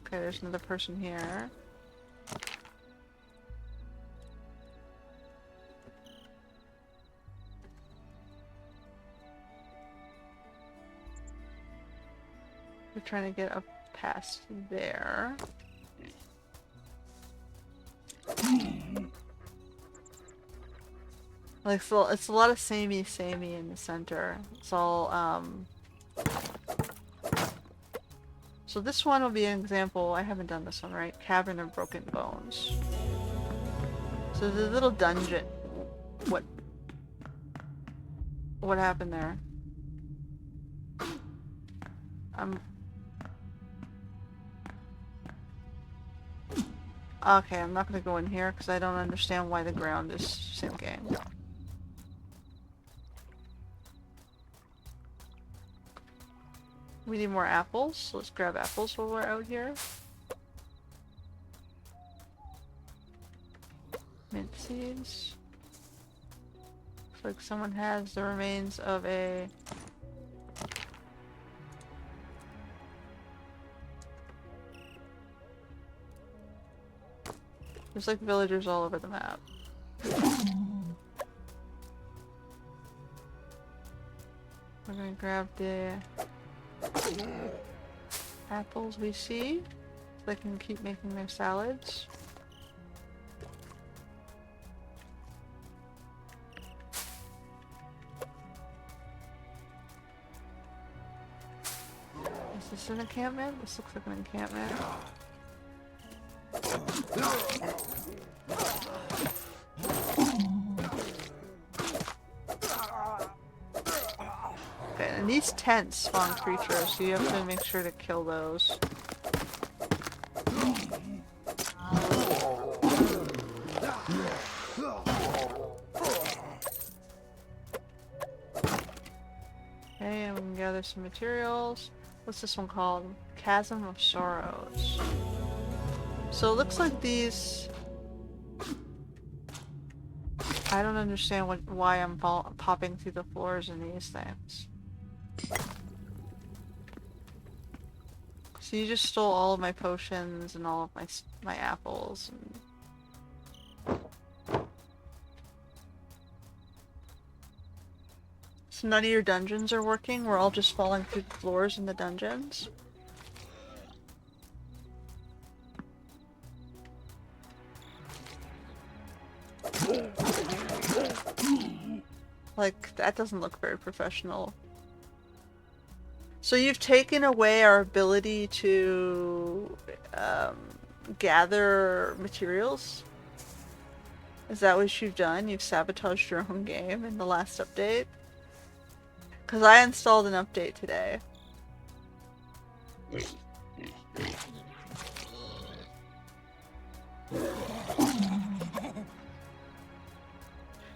Okay, there's another person here. We're trying to get up past there. Like, so it's a lot of samey in the center. It's all, So this one will be an example. I haven't done this one, right? Cavern of Broken Bones. So the little dungeon... What happened there? Okay, I'm not gonna go in here because I don't understand why the ground is sinking. We need more apples, so let's grab apples while we're out here. Mint seeds. Looks like someone has the remains of a... There's like villagers all over the map. We're gonna grab the apples we see so they can keep making their salads. Is this an encampment? This looks like an encampment. Okay, and these tents spawn creatures, so you have to make sure to kill those. Okay, and we can gather some materials. What's this one called? Chasm of Sorrows. So it looks like these... I don't understand why I'm popping through the floors in these things. So you just stole all of my potions and all of my apples. So none of your dungeons are working? We're all just falling through the floors in the dungeons? Like, that doesn't look very professional. So you've taken away our ability to gather materials? Is that what you've done? You've sabotaged your own game in the last update? Because I installed an update today.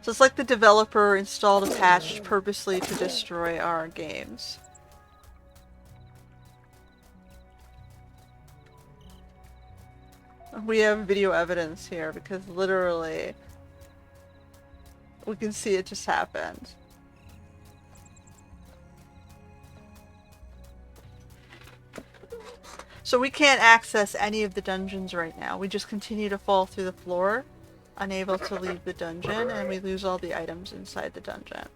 So it's like the developer installed a patch purposely to destroy our games. We have video evidence here because literally we can see it just happened. So we can't access any of the dungeons right now. We just continue to fall through the floor, unable to leave the dungeon, and we lose all the items inside the dungeon.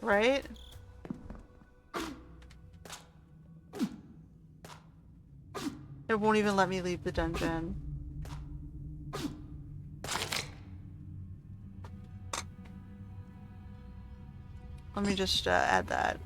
Right? It won't even let me leave the dungeon. Let me just add that.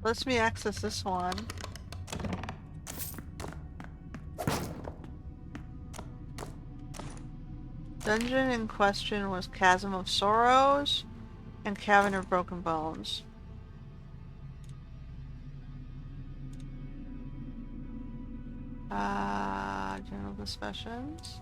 Lets me access this one. Dungeon in question was Chasm of Sorrows and Cavern of Broken Bones. General discussions.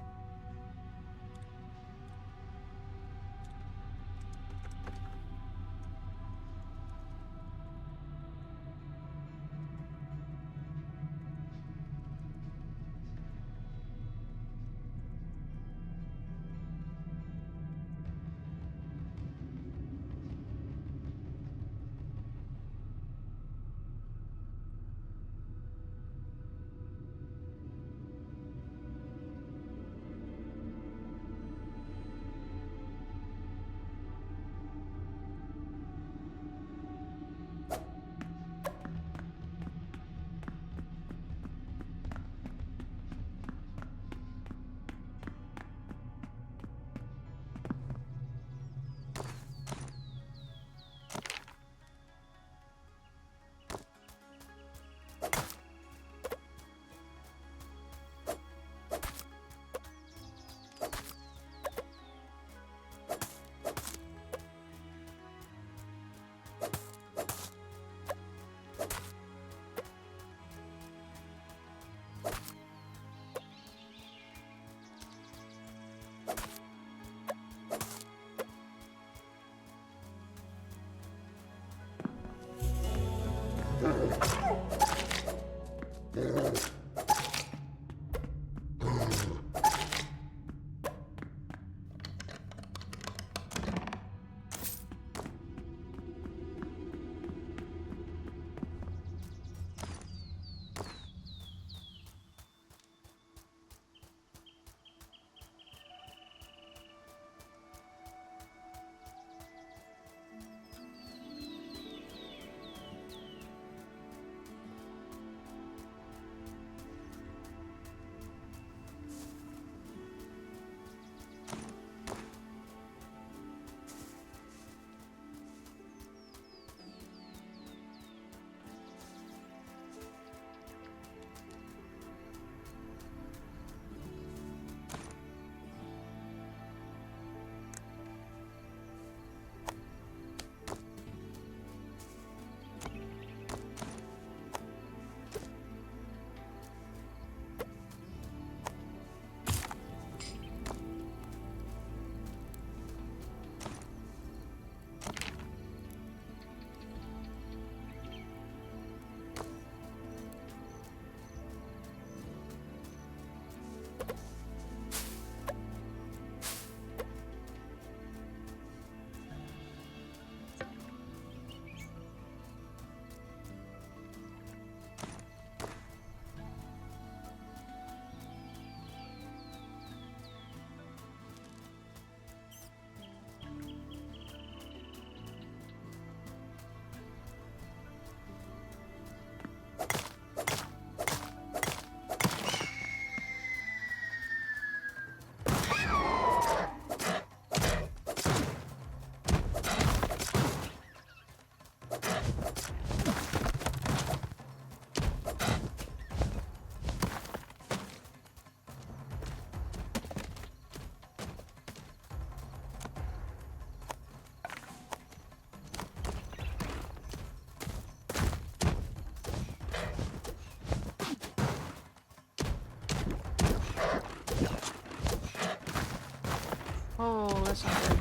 that's not good.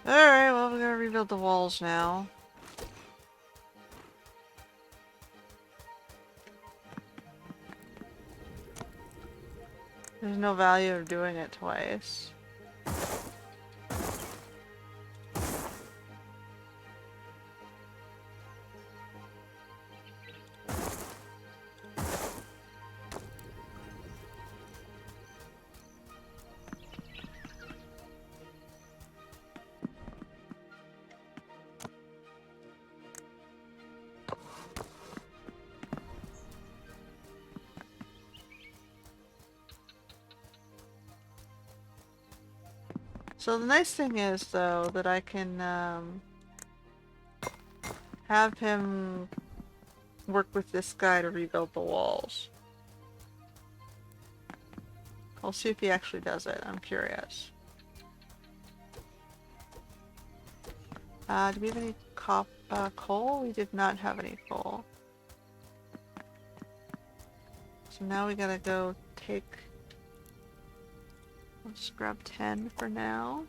Alright, well, we're gonna rebuild the walls now. There's no value of doing it twice. So the nice thing is, though, that I can have him work with this guy to rebuild the walls. I'll see if he actually does it. I'm curious. Do we have any coal? We did not have any coal. So now we gotta go take... Let's grab 10 for now.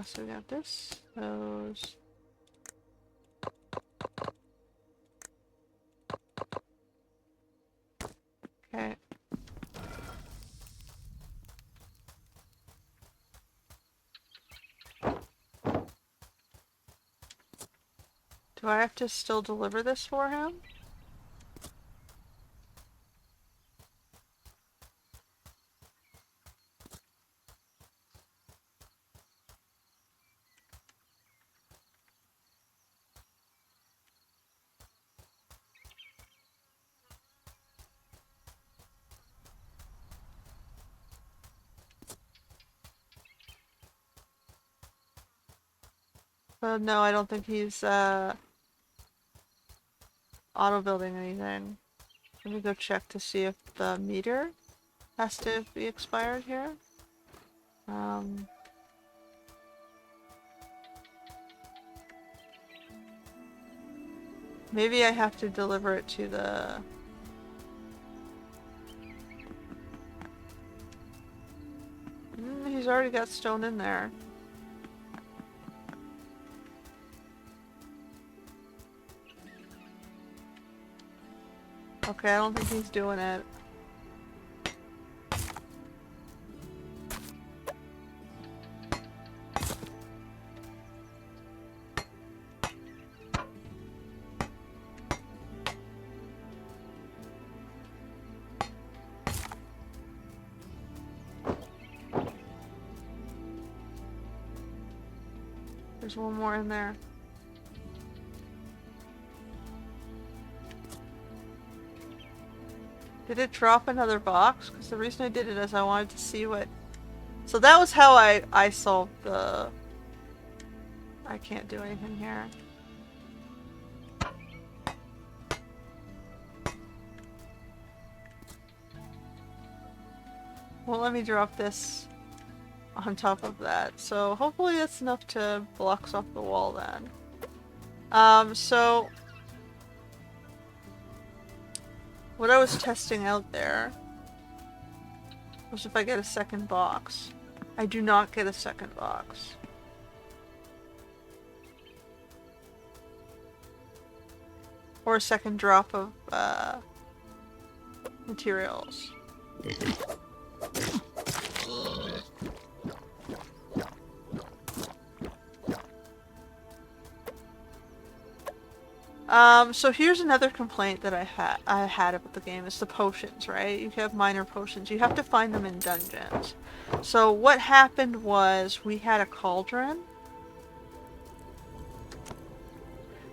So we got this, those. Okay. Do I have to still deliver this for him? No, I don't think he's auto-building anything. Let me go check to see if the meter has to be expired here. Maybe I have to deliver it to the... he's already got stone in there. Okay, I don't think he's doing it. There's one more in there. Did it drop another box? Because the reason I did it is I wanted to see what... So that was how I solved the... I can't do anything here. Well, let me drop this on top of that. So hopefully that's enough to blocks off the wall then. So... What I was testing out there was if I get a second box. I do not get a second box. Or a second drop of materials. So here's another complaint that I had about the game is the potions, right? You have minor potions. You have to find them in dungeons. So what happened was we had a cauldron.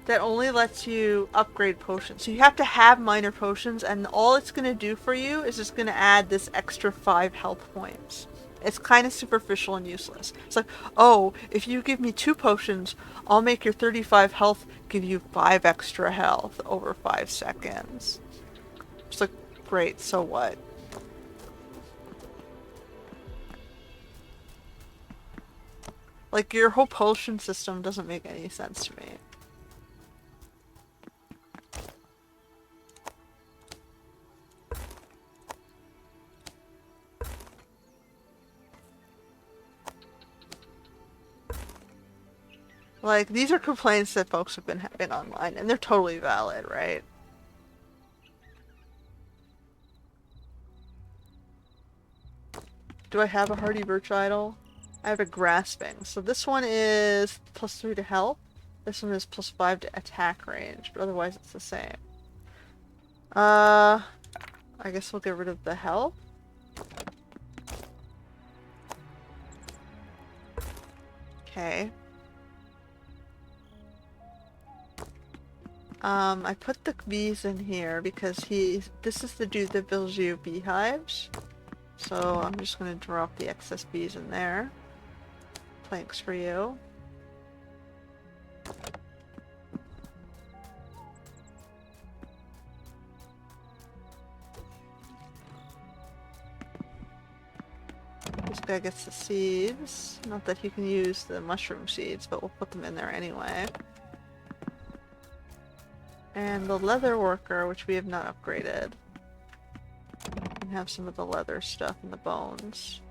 that only lets you upgrade potions. So you have to have minor potions, and all it's going to do for you is just going to add this extra 5 health points. It's kind of superficial and useless. It's like, oh, if you give me 2 potions, I'll make your 35 health give you 5 extra health over 5 seconds. It's like, great, so what? Like, your whole potion system doesn't make any sense to me. Like, these are complaints that folks have been having online, and they're totally valid, right? Do I have a hardy birch idol? I have a grasping. So this one is +3 to health. This one is +5 to attack range, but otherwise it's the same. I guess we'll get rid of the health. Okay. I put the bees in here because this is the dude that builds you beehives. So I'm just gonna drop the excess bees in there. Planks for you. This guy gets the seeds. Not that he can use the mushroom seeds, but we'll put them in there anyway. And the leather worker, which we have not upgraded. And have some of the leather stuff and the bones.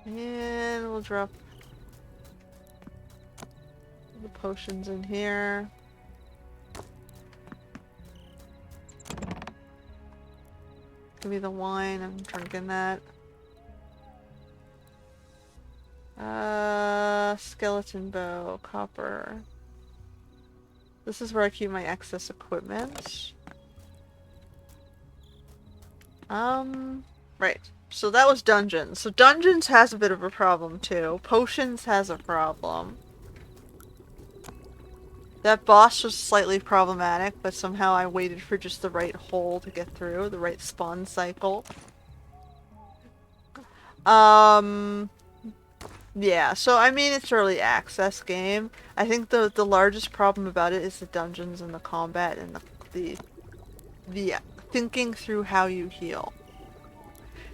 And we'll drop the potions in here. Give me the wine, I'm drinking that. Skeleton bow, copper. This is where I keep my excess equipment. Right. So that was dungeons. So dungeons has a bit of a problem too. Potions has a problem. That boss was slightly problematic, but somehow I waited for just the right hole to get through, the right spawn cycle. Yeah, so I mean it's early access game. I think the largest problem about it is the dungeons and the combat and the thinking through how you heal.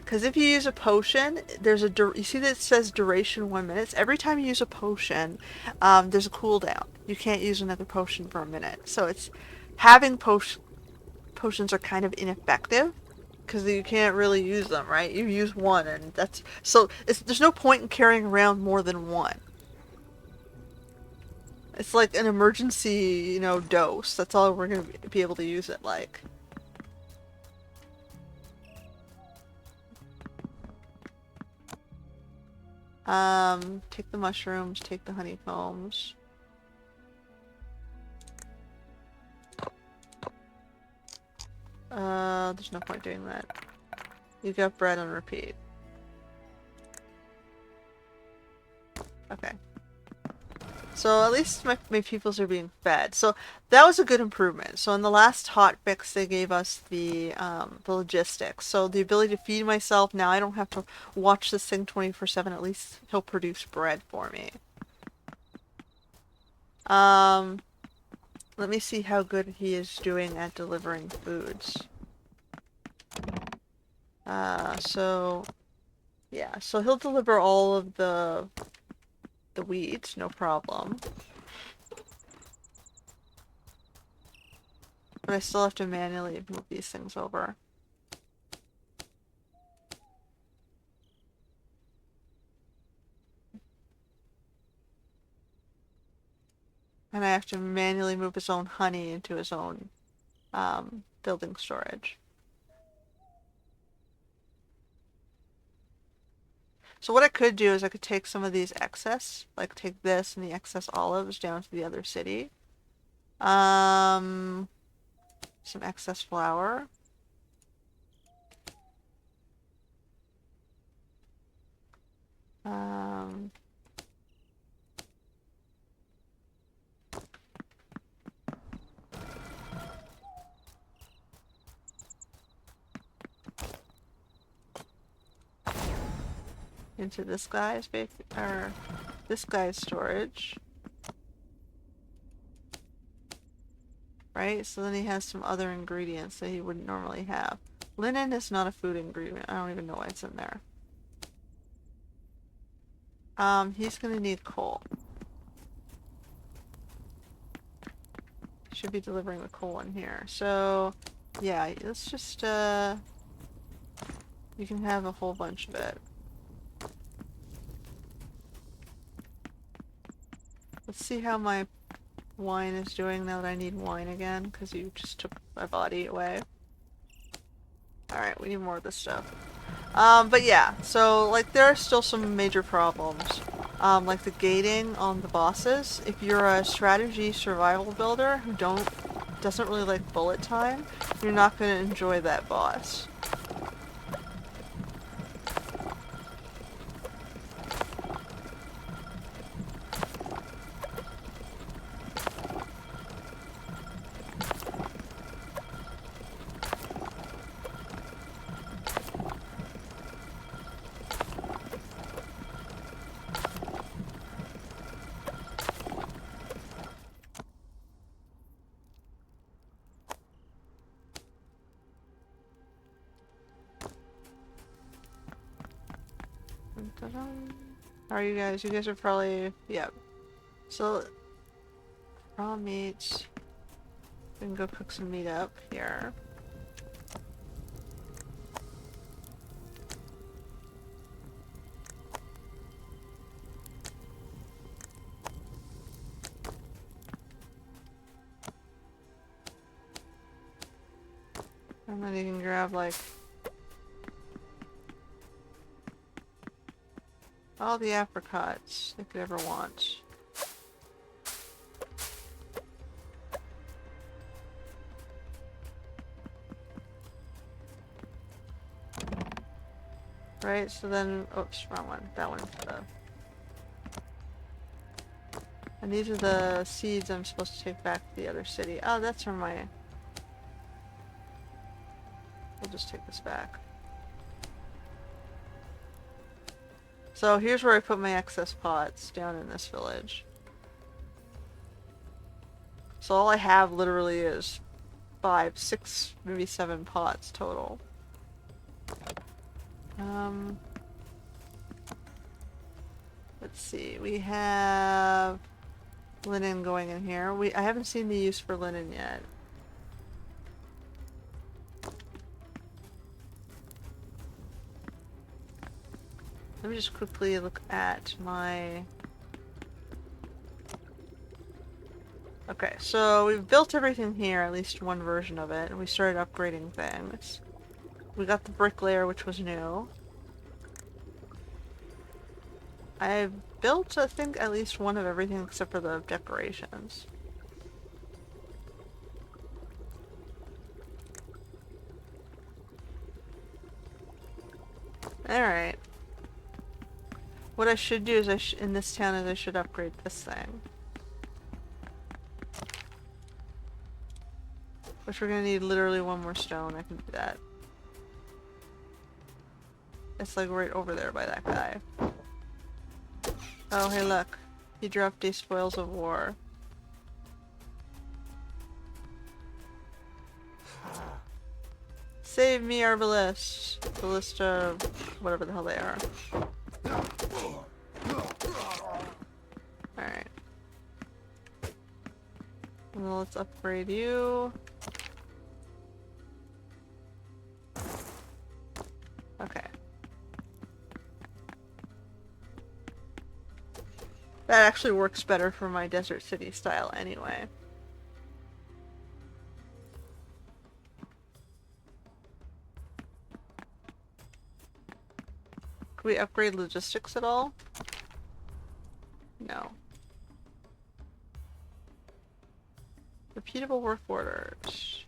Because if you use a potion, there's you see that it says duration 1 minute. Every time you use a potion, there's a cooldown. You can't use another potion for a minute. So it's having potions are kind of ineffective because you can't really use them, right? You use one, and that's so. There's no point in carrying around more than one. It's like an emergency, dose. That's all we're gonna be able to use it like. Take the mushrooms, take the honeycombs. There's no point doing that. You got bread on repeat. Okay. So at least my peoples are being fed. So that was a good improvement. So in the last hot fix, they gave us the logistics. So the ability to feed myself. Now I don't have to watch this thing 24/7. At least he'll produce bread for me. Let me see how good he is doing at delivering foods. So yeah, so he'll deliver all of the wheat, no problem. But I still have to manually move these things over. And I have to manually move his own honey into his own building storage. So what I could do is I could take some of these excess, like take this and the excess olives down to the other city. Some excess flour. Um, into this guy's or this guy's storage. Right? So then he has some other ingredients that he wouldn't normally have. Linen is not a food ingredient. I don't even know why it's in there. He's gonna need coal. Should be delivering the coal in here. So, yeah, let's just, you can have a whole bunch of it. Let's see how my wine is doing now that I need wine again, because you just took my body away. Alright, we need more of this stuff. But yeah, so, like, there are still some major problems. Like the gating on the bosses. If you're a strategy survival builder who doesn't really like bullet time, you're not going to enjoy that boss. How are you guys? You guys are probably... yeah. So, raw meat. We can go cook some meat up here. And then you can grab, like, all the apricots you could ever want. Right, so then, oops, wrong one. That one's the... and these are the seeds I'm supposed to take back to the other city. Oh, that's from my... we'll just take this back. So here's where I put my excess pots, down in this village. So all I have literally is 5, 6, maybe 7 pots total. Let's see, we have linen going in here. I haven't seen the use for linen yet. Let me just quickly look at my... okay, so we've built everything here, at least one version of it, and we started upgrading things. We got the brick layer, which was new. I've built, I think, at least one of everything except for the decorations. Alright. What I should do is in this town is I should upgrade this thing. Which we're gonna need literally one more stone. I can do that. It's like right over there by that guy. Oh, hey look. He dropped the spoils of war. Save me, Arbalest. Ballista, whatever the hell they are. Alright. Well, let's upgrade you. Okay. That actually works better for my desert city style anyway. Could we upgrade logistics at all? No. Repeatable work orders.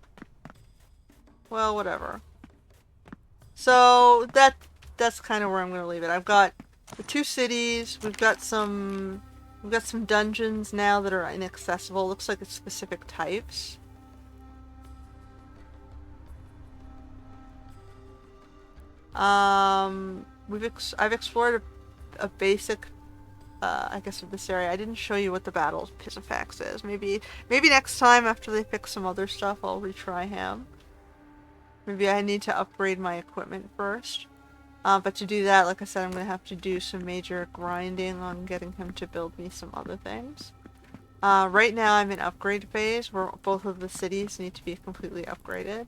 Well, whatever. So that's kind of where I'm going to leave it. I've got the two cities. We've got some dungeons now that are inaccessible. Looks like it's specific types. I've explored a basic, I guess, of this area. I didn't show you what the Battle of Pisafax is. Maybe next time after they fix some other stuff, I'll retry him. Maybe I need to upgrade my equipment first. But to do that, like I said, I'm going to have to do some major grinding on getting him to build me some other things. Right now I'm in upgrade phase where both of the cities need to be completely upgraded.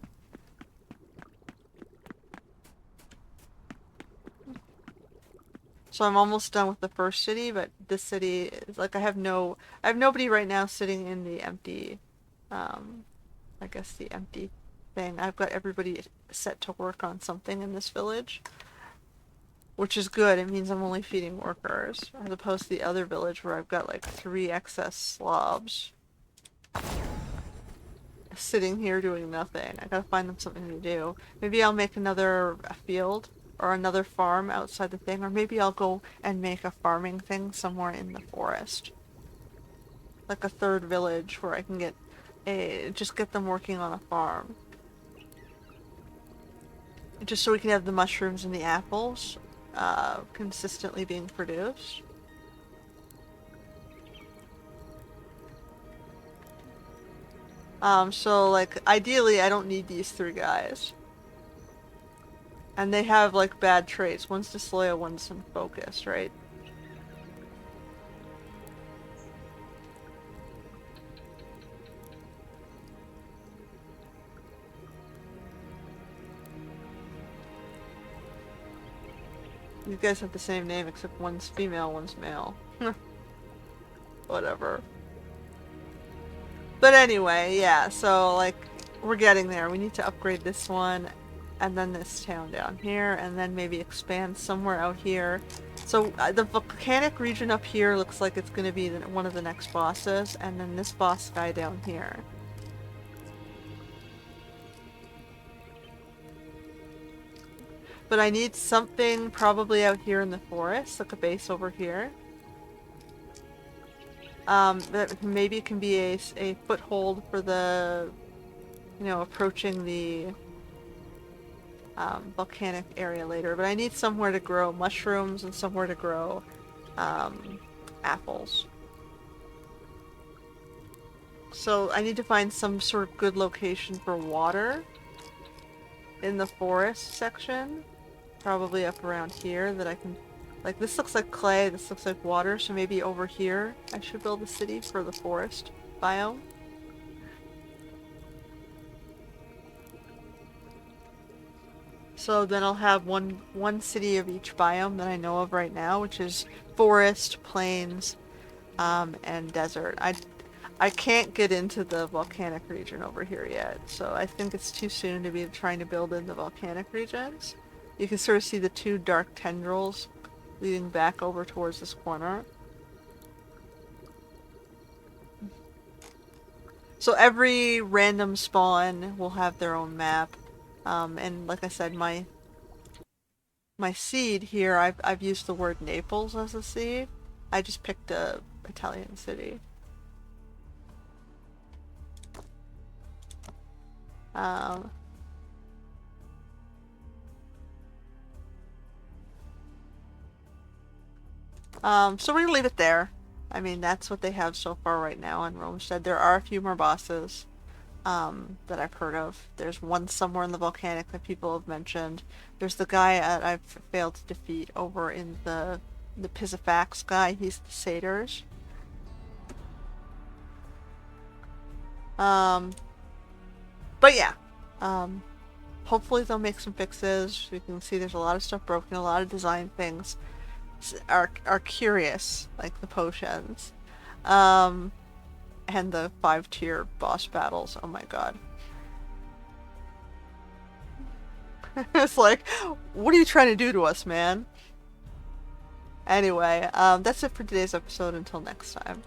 So I'm almost done with the first city, but this city is like I have nobody right now sitting in the empty, I guess the empty thing. I've got everybody set to work on something in this village, which is good. It means I'm only feeding workers, as opposed to the other village where I've got like 3 excess slobs sitting here doing nothing. I gotta find them something to do. Maybe I'll make another field or another farm outside the thing, or maybe I'll go and make a farming thing somewhere in the forest. Like a third village where I can just get them working on a farm. Just so we can have the mushrooms and the apples consistently being produced. So like ideally I don't need these 3 guys. And they have like bad traits. One's disloyal, one's unfocused, right? You guys have the same name except one's female, one's male. Whatever. But anyway, yeah, so like we're getting there. We need to upgrade this one and then this town down here and then maybe expand somewhere out here. So the volcanic region up here looks like it's going to be one of the next bosses, and then this boss guy down here. But I need something probably out here in the forest, like a base over here. That maybe can be a foothold for the, approaching the volcanic area later. But I need somewhere to grow mushrooms and somewhere to grow apples. So I need to find some sort of good location for water in the forest section. Probably up around here that I can... Like, this looks like clay, this looks like water, so maybe over here I should build a city for the forest biome. So then I'll have one city of each biome that I know of right now, which is forest, plains, and desert. I can't get into the volcanic region over here yet, so I think it's too soon to be trying to build in the volcanic regions. You can sort of see the 2 dark tendrils leading back over towards this corner. So every random spawn will have their own map. And like I said, my seed here, I've used the word Naples as a seed. I just picked a Italian city. So we're gonna leave it there. I mean, that's what they have so far right now on Romestead. There are a few more bosses that I've heard of. There's one somewhere in the volcanic that people have mentioned. There's the guy that I've failed to defeat over in the Pisafax guy. He's the satyrs. But yeah. Hopefully they'll make some fixes. You can see there's a lot of stuff broken, a lot of design things are curious, like the potions. And the 5-tier boss battles. Oh my god. It's like, what are you trying to do to us, man? Anyway, that's it for today's episode. Until next time.